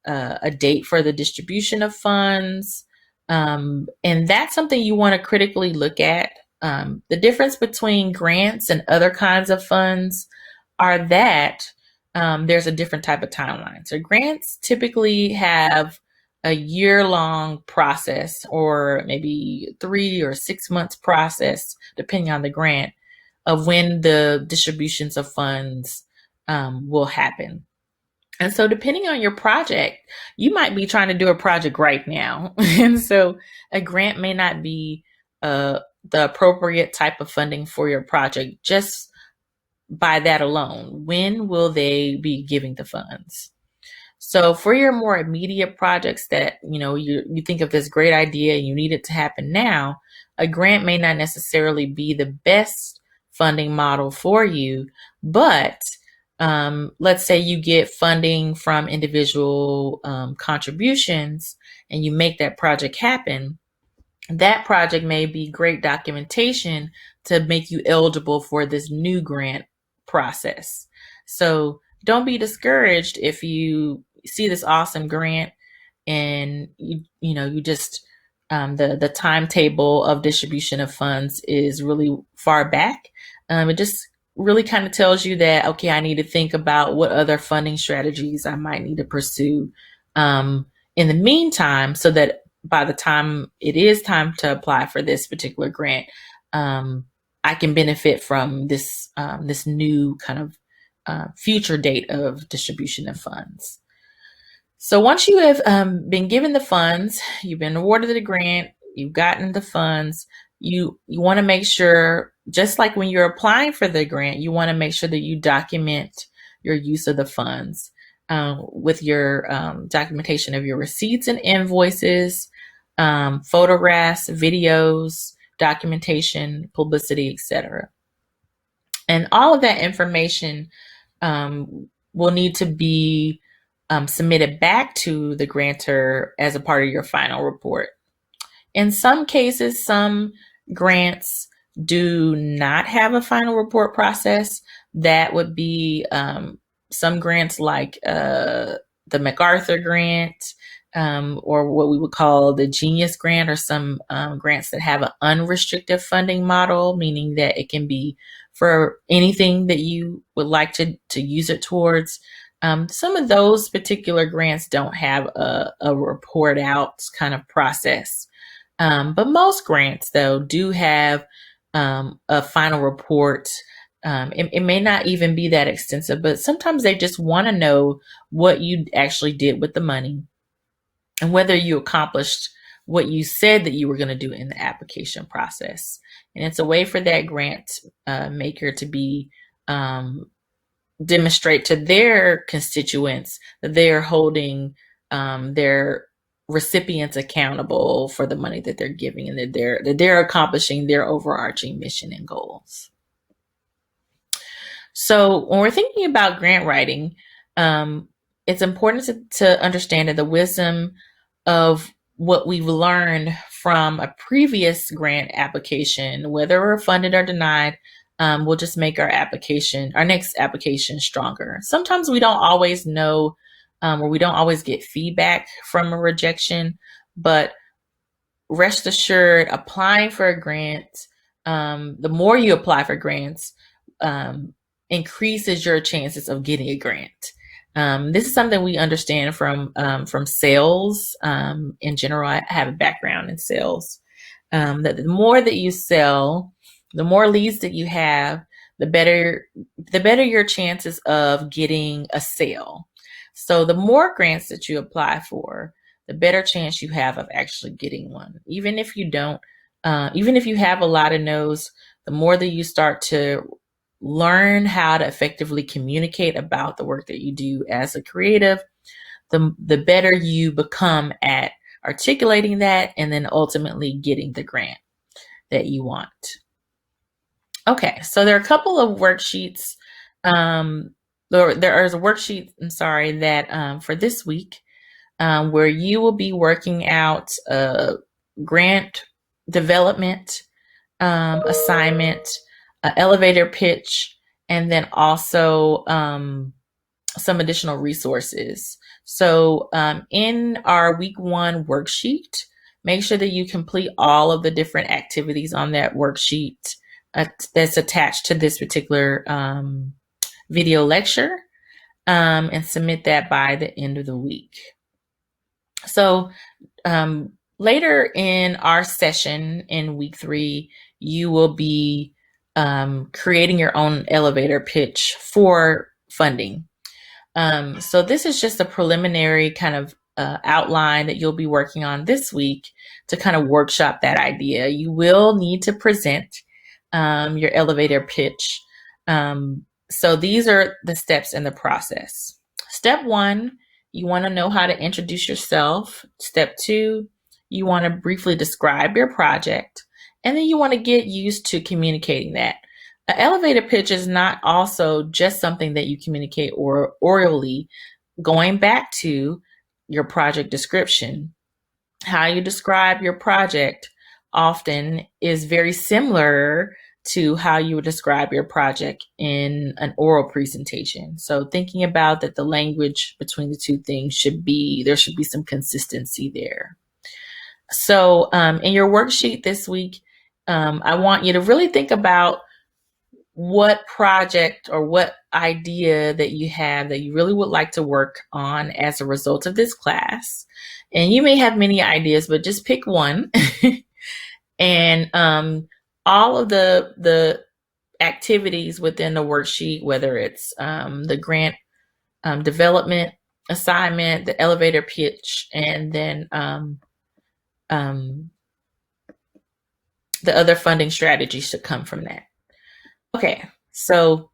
a date for the distribution of funds. And that's something you want to critically look at. The difference between grants and other kinds of funds are that there's a different type of timeline. So grants typically have a year-long process, or maybe 3 or 6 months process, depending on the grant, of when the distributions of funds will happen. And so depending on your project, you might be trying to do a project right now. And so a grant may not be the appropriate type of funding for your project, just by that alone. When will they be giving the funds? So for your more immediate projects that, you think of this great idea and you need it to happen now, a grant may not necessarily be the best funding model for you, but let's say you get funding from individual contributions and you make that project happen. That project may be great documentation to make you eligible for this new grant process. So don't be discouraged if you see this awesome grant and you just the timetable of distribution of funds is really far back. It just really kind of tells you that, okay, I need to think about what other funding strategies I might need to pursue in the meantime, so that by the time it is time to apply for this particular grant, I can benefit from this new kind of future date of distribution of funds. So once you have been given the funds, you've been awarded the grant, you've gotten the funds, you want to make sure, just like when you're applying for the grant, you want to make sure that you document your use of the funds with your documentation of your receipts and invoices, photographs, videos, documentation, publicity, etc. And all of that information will need to be submitted back to the grantor as a part of your final report. In some cases, some grants do not have a final report process. That would be some grants like the MacArthur grant, or what we would call the Genius grant, or some grants that have an unrestricted funding model, meaning that it can be for anything that you would like to use it towards. Some of those particular grants don't have a report out kind of process. But most grants, though, do have a final report. It may not even be that extensive, but sometimes they just want to know what you actually did with the money and whether you accomplished what you said that you were going to do in the application process. And it's a way for that grant maker to be demonstrate to their constituents that they are holding their recipients accountable for the money that they're giving, and that they're accomplishing their overarching mission and goals. So when we're thinking about grant writing, it's important to understand that the wisdom of what we've learned from a previous grant application, whether we're funded or denied, will just make our next application stronger. Sometimes we don't always know, or we don't always get feedback from a rejection, but rest assured, applying for a grant, the more you apply for grants, increases your chances of getting a grant. This is something we understand from sales. In general, I have a background in sales. That the more that you sell, the more leads that you have, the better your chances of getting a sale. So the more grants that you apply for, the better chance you have of actually getting one. Even if you don't, even if you have a lot of no's, the more that you start to learn how to effectively communicate about the work that you do as a creative, the better you become at articulating that and then ultimately getting the grant that you want. Okay, so there are a couple of worksheets. There is a worksheet, that for this week, where you will be working out a grant development assignment, elevator pitch, and then also some additional resources. So in our week 1 worksheet, make sure that you complete all of the different activities on that worksheet that's attached to this particular video lecture, and submit that by the end of the week. So later in our session in week 3, you will be creating your own elevator pitch for funding. So this is just a preliminary kind of outline that you'll be working on this week to kind of workshop that idea. You will need to present your elevator pitch. So these are the steps in the process. Step 1, you want to know how to introduce yourself. Step 2, you want to briefly describe your project. And then you want to get used to communicating that. An elevator pitch is not also just something that you communicate orally. Going back to your project description, how you describe your project often is very similar to how you would describe your project in an oral presentation. So thinking about that the language between the two things there should be some consistency there. So in your worksheet this week, I want you to really think about what project or what idea that you have that you really would like to work on as a result of this class. And you may have many ideas, but just pick one. And all of the activities within the worksheet, whether it's the grant development assignment, the elevator pitch, and then the other funding strategies should come from that. Okay, so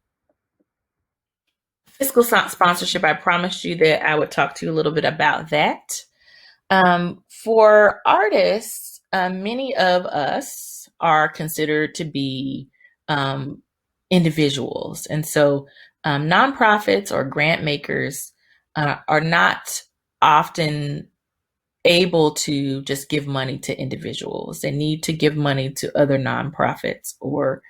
fiscal sponsorship, I promised you that I would talk to you a little bit about that. For artists, many of us are considered to be individuals. And so nonprofits or grant makers are not often able to just give money to individuals. They need to give money to other nonprofits or,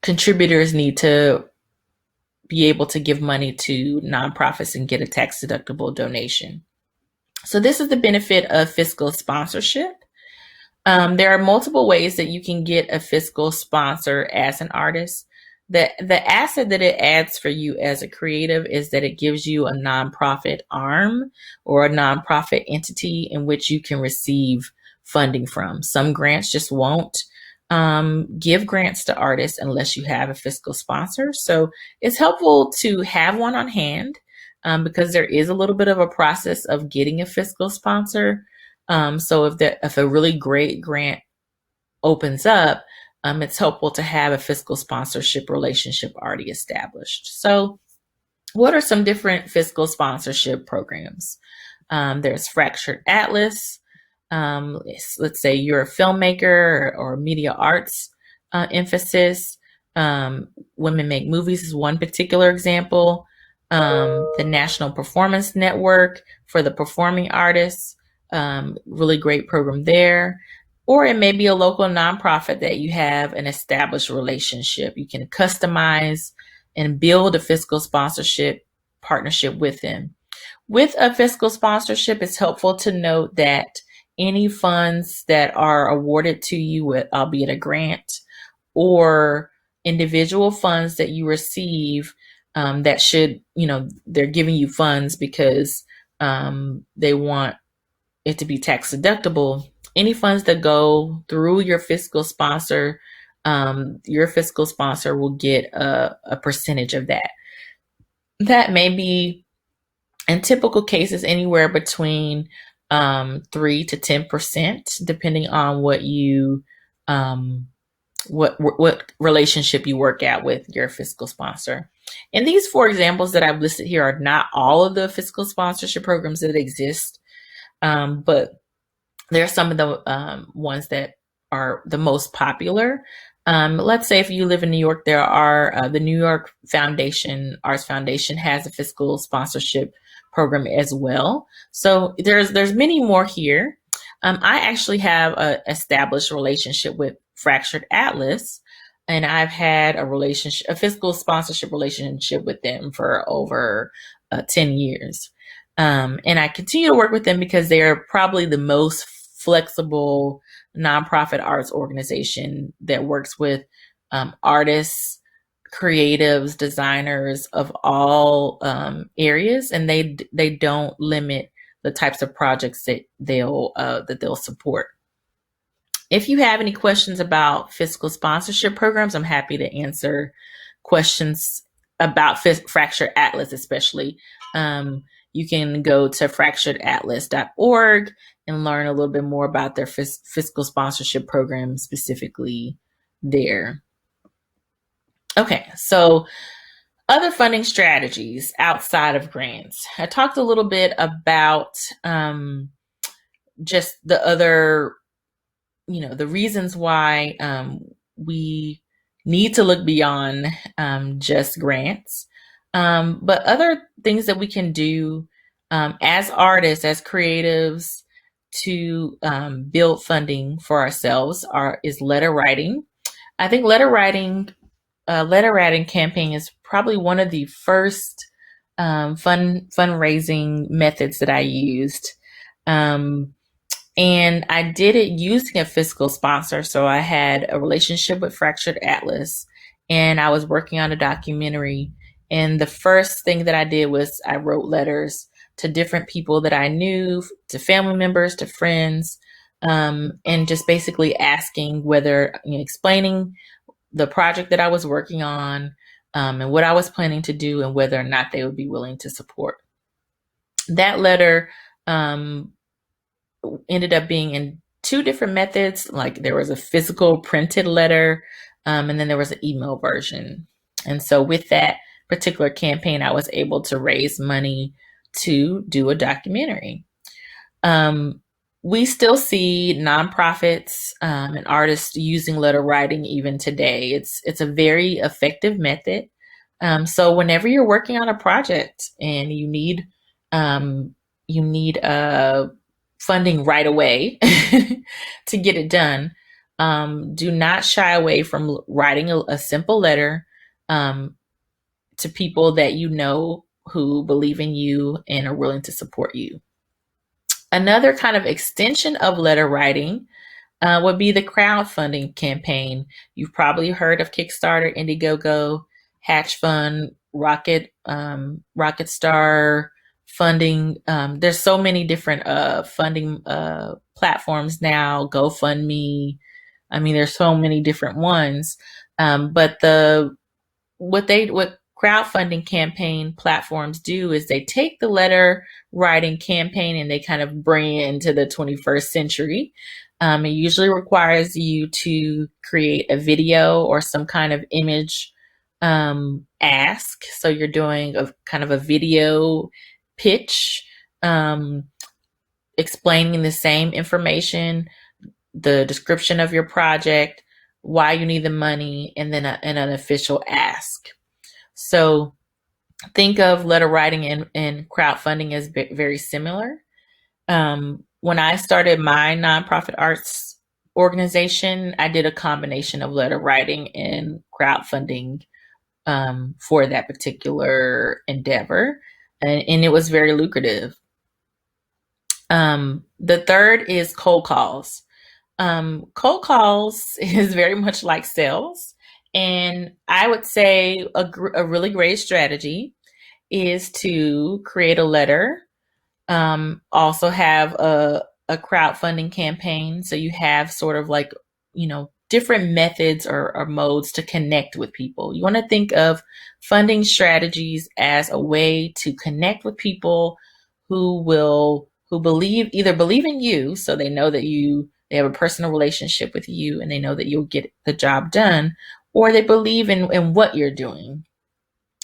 contributors need to be able to give money to nonprofits and get a tax deductible donation. So this is the benefit of fiscal sponsorship. There are multiple ways that you can get a fiscal sponsor as an artist. The asset that it adds for you as a creative is that it gives you a nonprofit arm or a nonprofit entity in which you can receive funding from. Some grants just won't give grants to artists unless you have a fiscal sponsor. So it's helpful to have one on hand because there is a little bit of a process of getting a fiscal sponsor. So if a really great grant opens up, it's helpful to have a fiscal sponsorship relationship already established. So what are some different fiscal sponsorship programs? There's Fractured Atlas. Let's say you're a filmmaker or media arts emphasis. Women Make Movies is one particular example. The National Performance Network for the performing artists, really great program there. Or it may be a local nonprofit that you have an established relationship. You can customize and build a fiscal sponsorship partnership with them. With a fiscal sponsorship, it's helpful to note that any funds that are awarded to you, albeit a grant, or individual funds that you receive that should, they're giving you funds because they want it to be tax deductible. Any funds that go through your fiscal sponsor will get a percentage of that. That may be, in typical cases, anywhere between 3 to 10%, depending on what you what relationship you work out with your fiscal sponsor. And these 4 examples that I've listed here are not all of the fiscal sponsorship programs that exist, but there are some of the ones that are the most popular. Let's say if you live in New York, there are the New York Arts Foundation has a fiscal sponsorship program as well. So there's many more here. I actually have an established relationship with Fractured Atlas, and I've had a fiscal sponsorship relationship with them for over 10 years. And I continue to work with them because they are probably the most flexible nonprofit arts organization that works with artists, creatives, designers of all areas, and they don't limit the types of projects that they'll support. If you have any questions about fiscal sponsorship programs, I'm happy to answer questions about Fractured Atlas, especially. You can go to fracturedatlas.org and learn a little bit more about their fiscal sponsorship program specifically there. Okay, so other funding strategies outside of grants. I talked a little bit about just the other, the reasons why we need to look beyond just grants. But other things that we can do as artists, as creatives, to build funding for ourselves is letter writing. I think letter writing campaign is probably one of the first fundraising methods that I used. Um, and I did it using a fiscal sponsor. So I had a relationship with Fractured Atlas, and I was working on a documentary. And the first thing that I did was I wrote letters to different people that I knew, to family members, to friends, and just basically asking whether, explaining the project that I was working on, and what I was planning to do, and whether or not they would be willing to support. That letter um, ended up being in two different methods. Like there was a physical printed letter, and then there was an email version. And so with that particular campaign, I was able to raise money to do a documentary. Um, we still see nonprofits and artists using letter writing even today. It's a very effective method. So whenever you're working on a project and you need funding right away to get it done, do not shy away from writing a simple letter um, to people that you know who believe in you and are willing to support you. Another kind of extension of letter writing would be the crowdfunding campaign. You've probably heard of Kickstarter, Indiegogo, Hatch Fund, Rocket Star funding. There's so many different funding platforms now. GoFundMe. I mean, there's so many different ones. But what crowdfunding campaign platforms do is they take the letter writing campaign and they kind of bring it into the 21st century. It usually requires you to create a video or some kind of image ask. So you're doing a kind of a video pitch, um, explaining the same information, the description of your project, why you need the money, and then an official ask. So think of letter writing and crowdfunding as very similar. When I started my nonprofit arts organization, I did a combination of letter writing and crowdfunding for that particular endeavor, and it was very lucrative. The third is cold calls. Cold calls is very much like sales, and I would say a really great strategy is to create a letter, also have a crowdfunding campaign. So you have sort of like, different methods or modes to connect with people. You want to think of funding strategies as a way to connect with people who either believe in you, so they know that they have a personal relationship with you and they know that you'll get the job done, or they believe in what you're doing.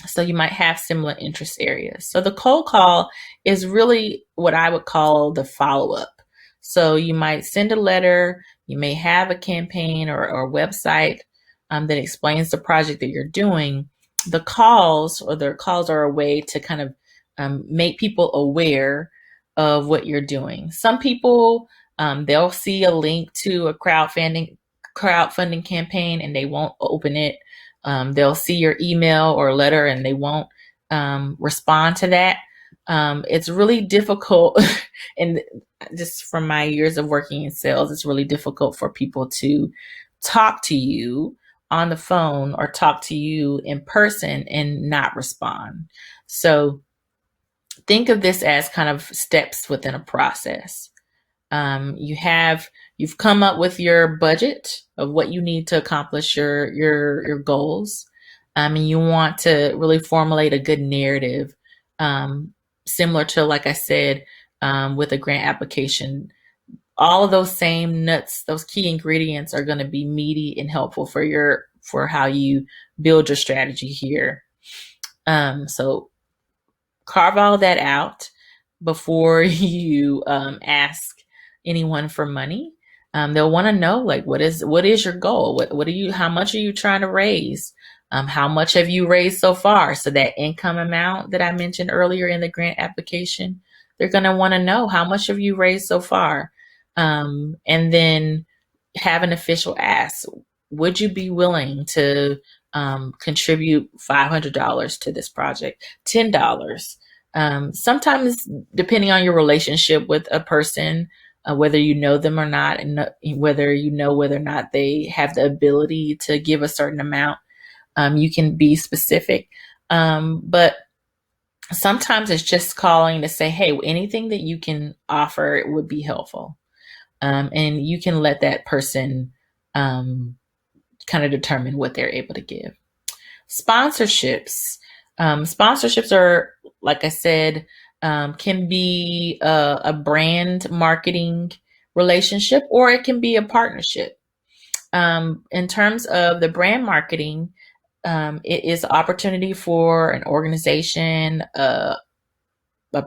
So you might have similar interest areas. So the cold call is really what I would call the follow up. So you might send a letter, you may have a campaign or a website that explains the project that you're doing. The calls are a way to kind of make people aware of what you're doing. Some people, they'll see a link to a crowdfunding campaign and they won't open it. They'll see your email or letter and they won't respond to that. It's really difficult, and just from my years of working in sales, it's really difficult for people to talk to you on the phone or talk to you in person and not respond. So think of this as kind of steps within a process. You've come up with your budget of what you need to accomplish your goals, and you want to really formulate a good narrative, similar to, like I said, with a grant application. All of those same nuts, those key ingredients, are going to be meaty and helpful for how you build your strategy here. So carve all that out before you ask anyone for money. They'll want to know, like, what is your goal? How much are you trying to raise? How much have you raised so far? So that income amount that I mentioned earlier in the grant application, they're going to want to know, how much have you raised so far? And then have an official ask. Would you be willing to contribute $500 to this project? $10? Sometimes, depending on your relationship with a person, whether you know them or not, and whether you know whether or not they have the ability to give a certain amount, you can be specific. But sometimes it's just calling to say, hey, anything that you can offer would be helpful. And you can let that person kind of determine what they're able to give. Sponsorships. Sponsorships are, like I said, can be a brand marketing relationship, or it can be a partnership. In terms of the brand marketing, it is an opportunity for an organization, a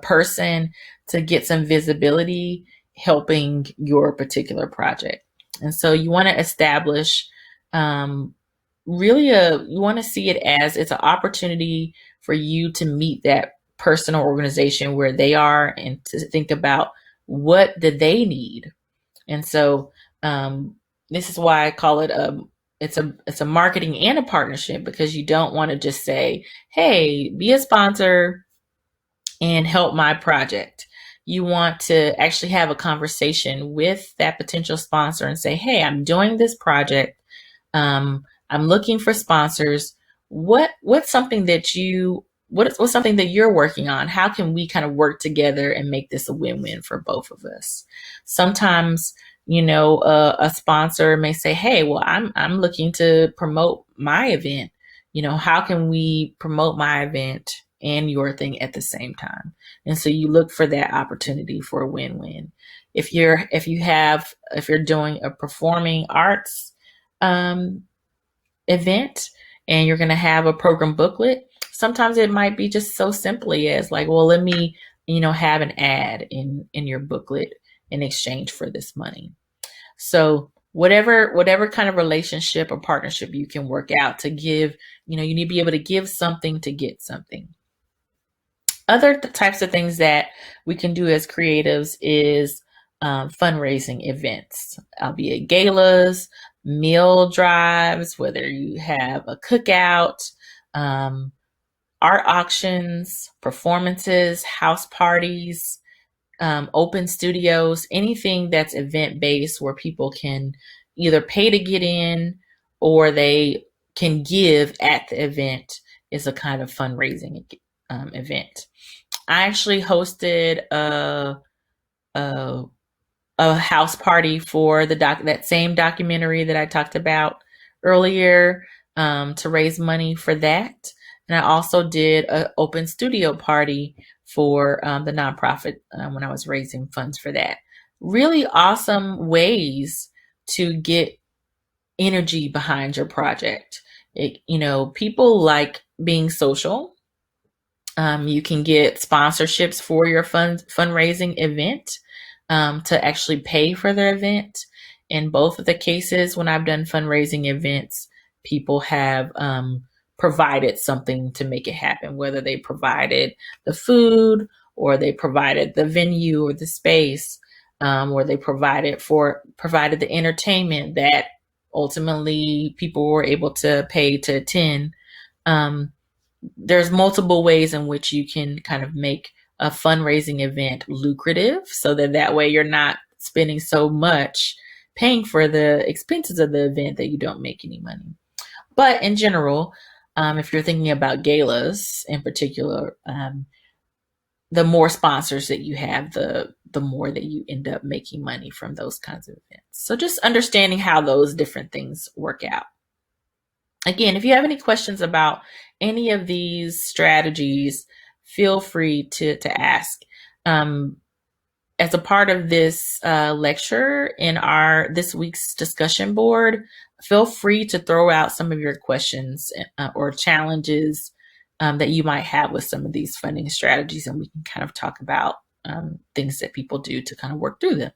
person, to get some visibility helping your particular project. And so you want to establish you want to see it as it's an opportunity for you to meet that person or organization where they are, and to think about, what do they need. And so this is why I call it it's a marketing and a partnership, because you don't want to just say, hey, be a sponsor and help my project. You want to actually have a conversation with that potential sponsor and say, hey, I'm doing this project. I'm looking for sponsors. What's something that what's something that you're working on? How can we kind of work together and make this a win-win for both of us? Sometimes, a sponsor may say, hey, well, I'm looking to promote my event. How can we promote my event and your thing at the same time? And so you look for that opportunity for a win-win. If you're doing a performing arts event, and you're going to have a program booklet, sometimes it might be just so simply as like, well, let me, have an ad in your booklet in exchange for this money. So whatever kind of relationship or partnership you can work out to give, you need to be able to give something to get something. Other types of things that we can do as creatives is fundraising events, albeit galas, meal drives, whether you have a cookout, art auctions, performances, house parties, open studios, anything that's event based where people can either pay to get in or they can give at the event is a kind of fundraising event. I actually hosted a house party for that same documentary that I talked about earlier, to raise money for that. And I also did an open studio party for the nonprofit when I was raising funds for that. Really awesome ways to get energy behind your project. People like being social. You can get sponsorships for your fundraising event to actually pay for the event. In both of the cases, when I've done fundraising events, people have provided something to make it happen, whether they provided the food, or they provided the venue or the space, or they provided the entertainment that ultimately people were able to pay to attend. There's multiple ways in which you can kind of make a fundraising event lucrative, so that way you're not spending so much paying for the expenses of the event that you don't make any money. But in general, if you're thinking about galas in particular, the more sponsors that you have, the more that you end up making money from those kinds of events. So just understanding how those different things work out. Again, if you have any questions about any of these strategies, feel free to ask. As a part of this lecture in this week's discussion board, feel free to throw out some of your questions or challenges that you might have with some of these funding strategies, and we can kind of talk about things that people do to kind of work through them.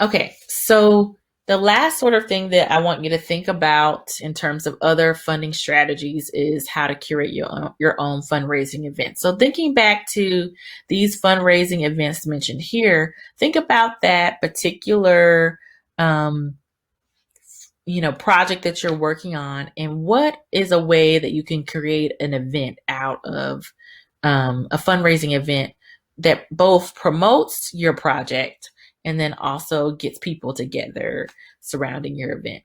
Okay, so the last sort of thing that I want you to think about in terms of other funding strategies is how to curate your own fundraising event. So thinking back to these fundraising events mentioned here, think about that particular project that you're working on, and what is a way that you can create an event out of a fundraising event that both promotes your project and then also gets people together surrounding your event.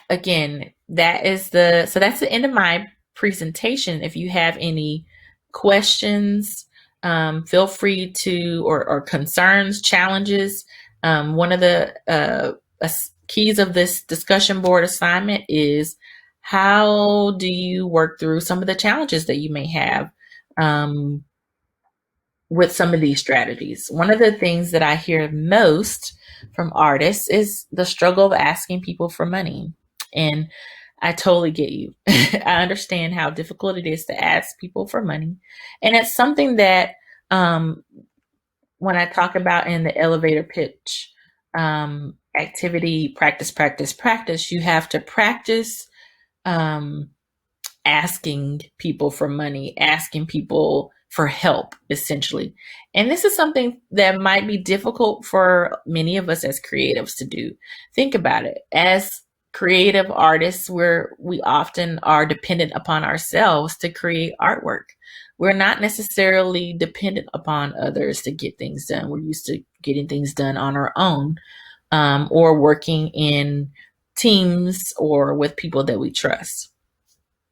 Again, that's the end of my presentation. If you have any questions, feel free to, or concerns, challenges. One of the keys of this discussion board assignment is, how do you work through some of the challenges that you may have with some of these strategies? One of the things that I hear most from artists is the struggle of asking people for money. And I totally get you. I understand how difficult it is to ask people for money. And it's something that when I talk about in the elevator pitch activity, practice, you have to practice asking people for money, asking people for help, essentially. And this is something that might be difficult for many of us as creatives to do. Think about it. As creative artists, we often are dependent upon ourselves to create artwork. We're not necessarily dependent upon others to get things done. We're used to getting things done on our own, or working in teams or with people that we trust.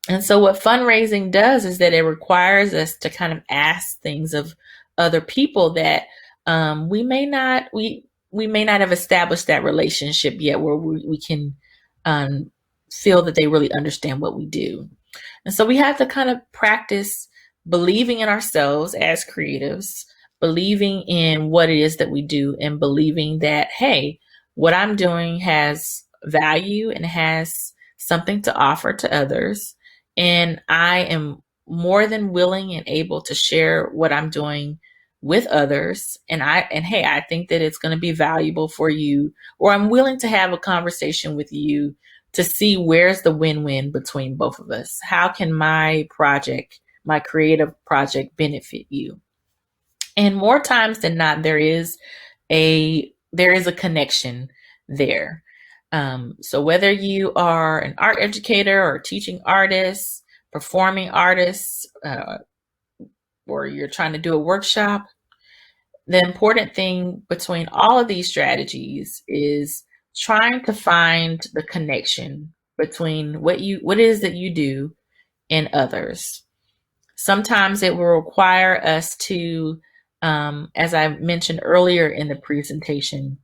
And so what fundraising does is that it requires us to kind of ask things of other people that we may not have established that relationship yet, where we can feel that they really understand what we do. And so we have to kind of practice believing in ourselves as creatives, believing in what it is that we do, and believing that, hey, what I'm doing has value and has something to offer to others. And I am more than willing and able to share what I'm doing with others. And hey, I think that it's going to be valuable for you, or I'm willing to have a conversation with you to see where's the win-win between both of us. How can my project, my creative project, benefit you? And more times than not, there is a connection there. So whether you are an art educator or teaching artists, performing artists, or you're trying to do a workshop, the important thing between all of these strategies is trying to find the connection between what it is that you do and others. Sometimes it will require us to, as I mentioned earlier in the presentation,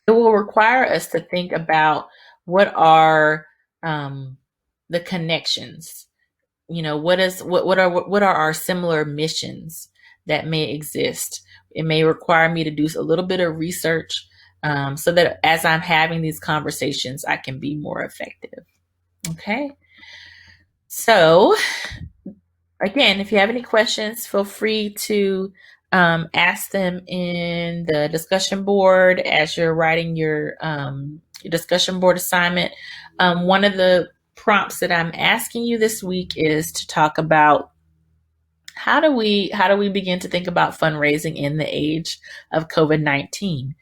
it will require us to think about what are the connections. What are our similar missions that may exist? It may require me to do a little bit of research, so that as I'm having these conversations, I can be more effective. Okay. So again, if you have any questions, feel free to ask them in the discussion board as you're writing your discussion board assignment. One of the prompts that I'm asking you this week is to talk about how do we begin to think about fundraising in the age of COVID-19.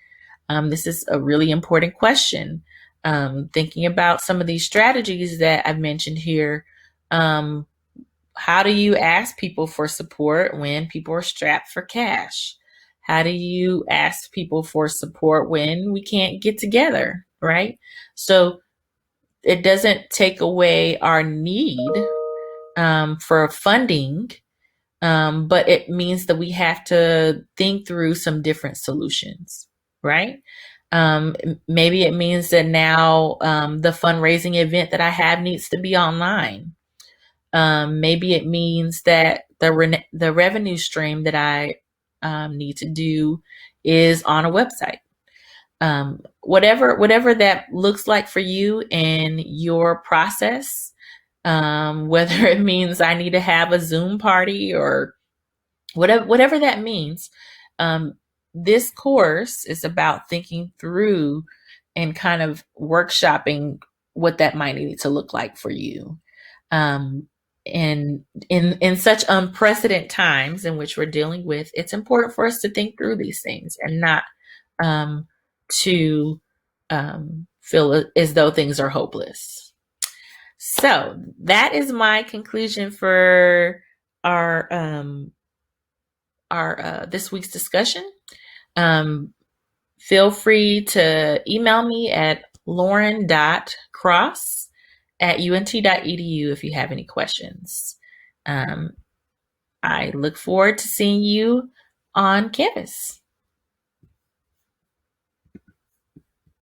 This is a really important question. Thinking about some of these strategies that I've mentioned here. How do you ask people for support when people are strapped for cash? How do you ask people for support when we can't get together, right? So it doesn't take away our need for funding, but it means that we have to think through some different solutions, right? Maybe it means that now the fundraising event that I have needs to be online. Maybe it means that the revenue stream that I need to do is on a website. whatever that looks like for you in your process, whether it means I need to have a Zoom party or whatever that means. Um, this course is about thinking through and kind of workshopping what that might need to look like for you. Um, and in such unprecedented times in which we're dealing with, it's important for us to think through these things and not to feel as though things are hopeless. So that is my conclusion for our this week's discussion. Feel free to email me at lauren.cross@unt.edu if you have any questions. I look forward to seeing you on campus.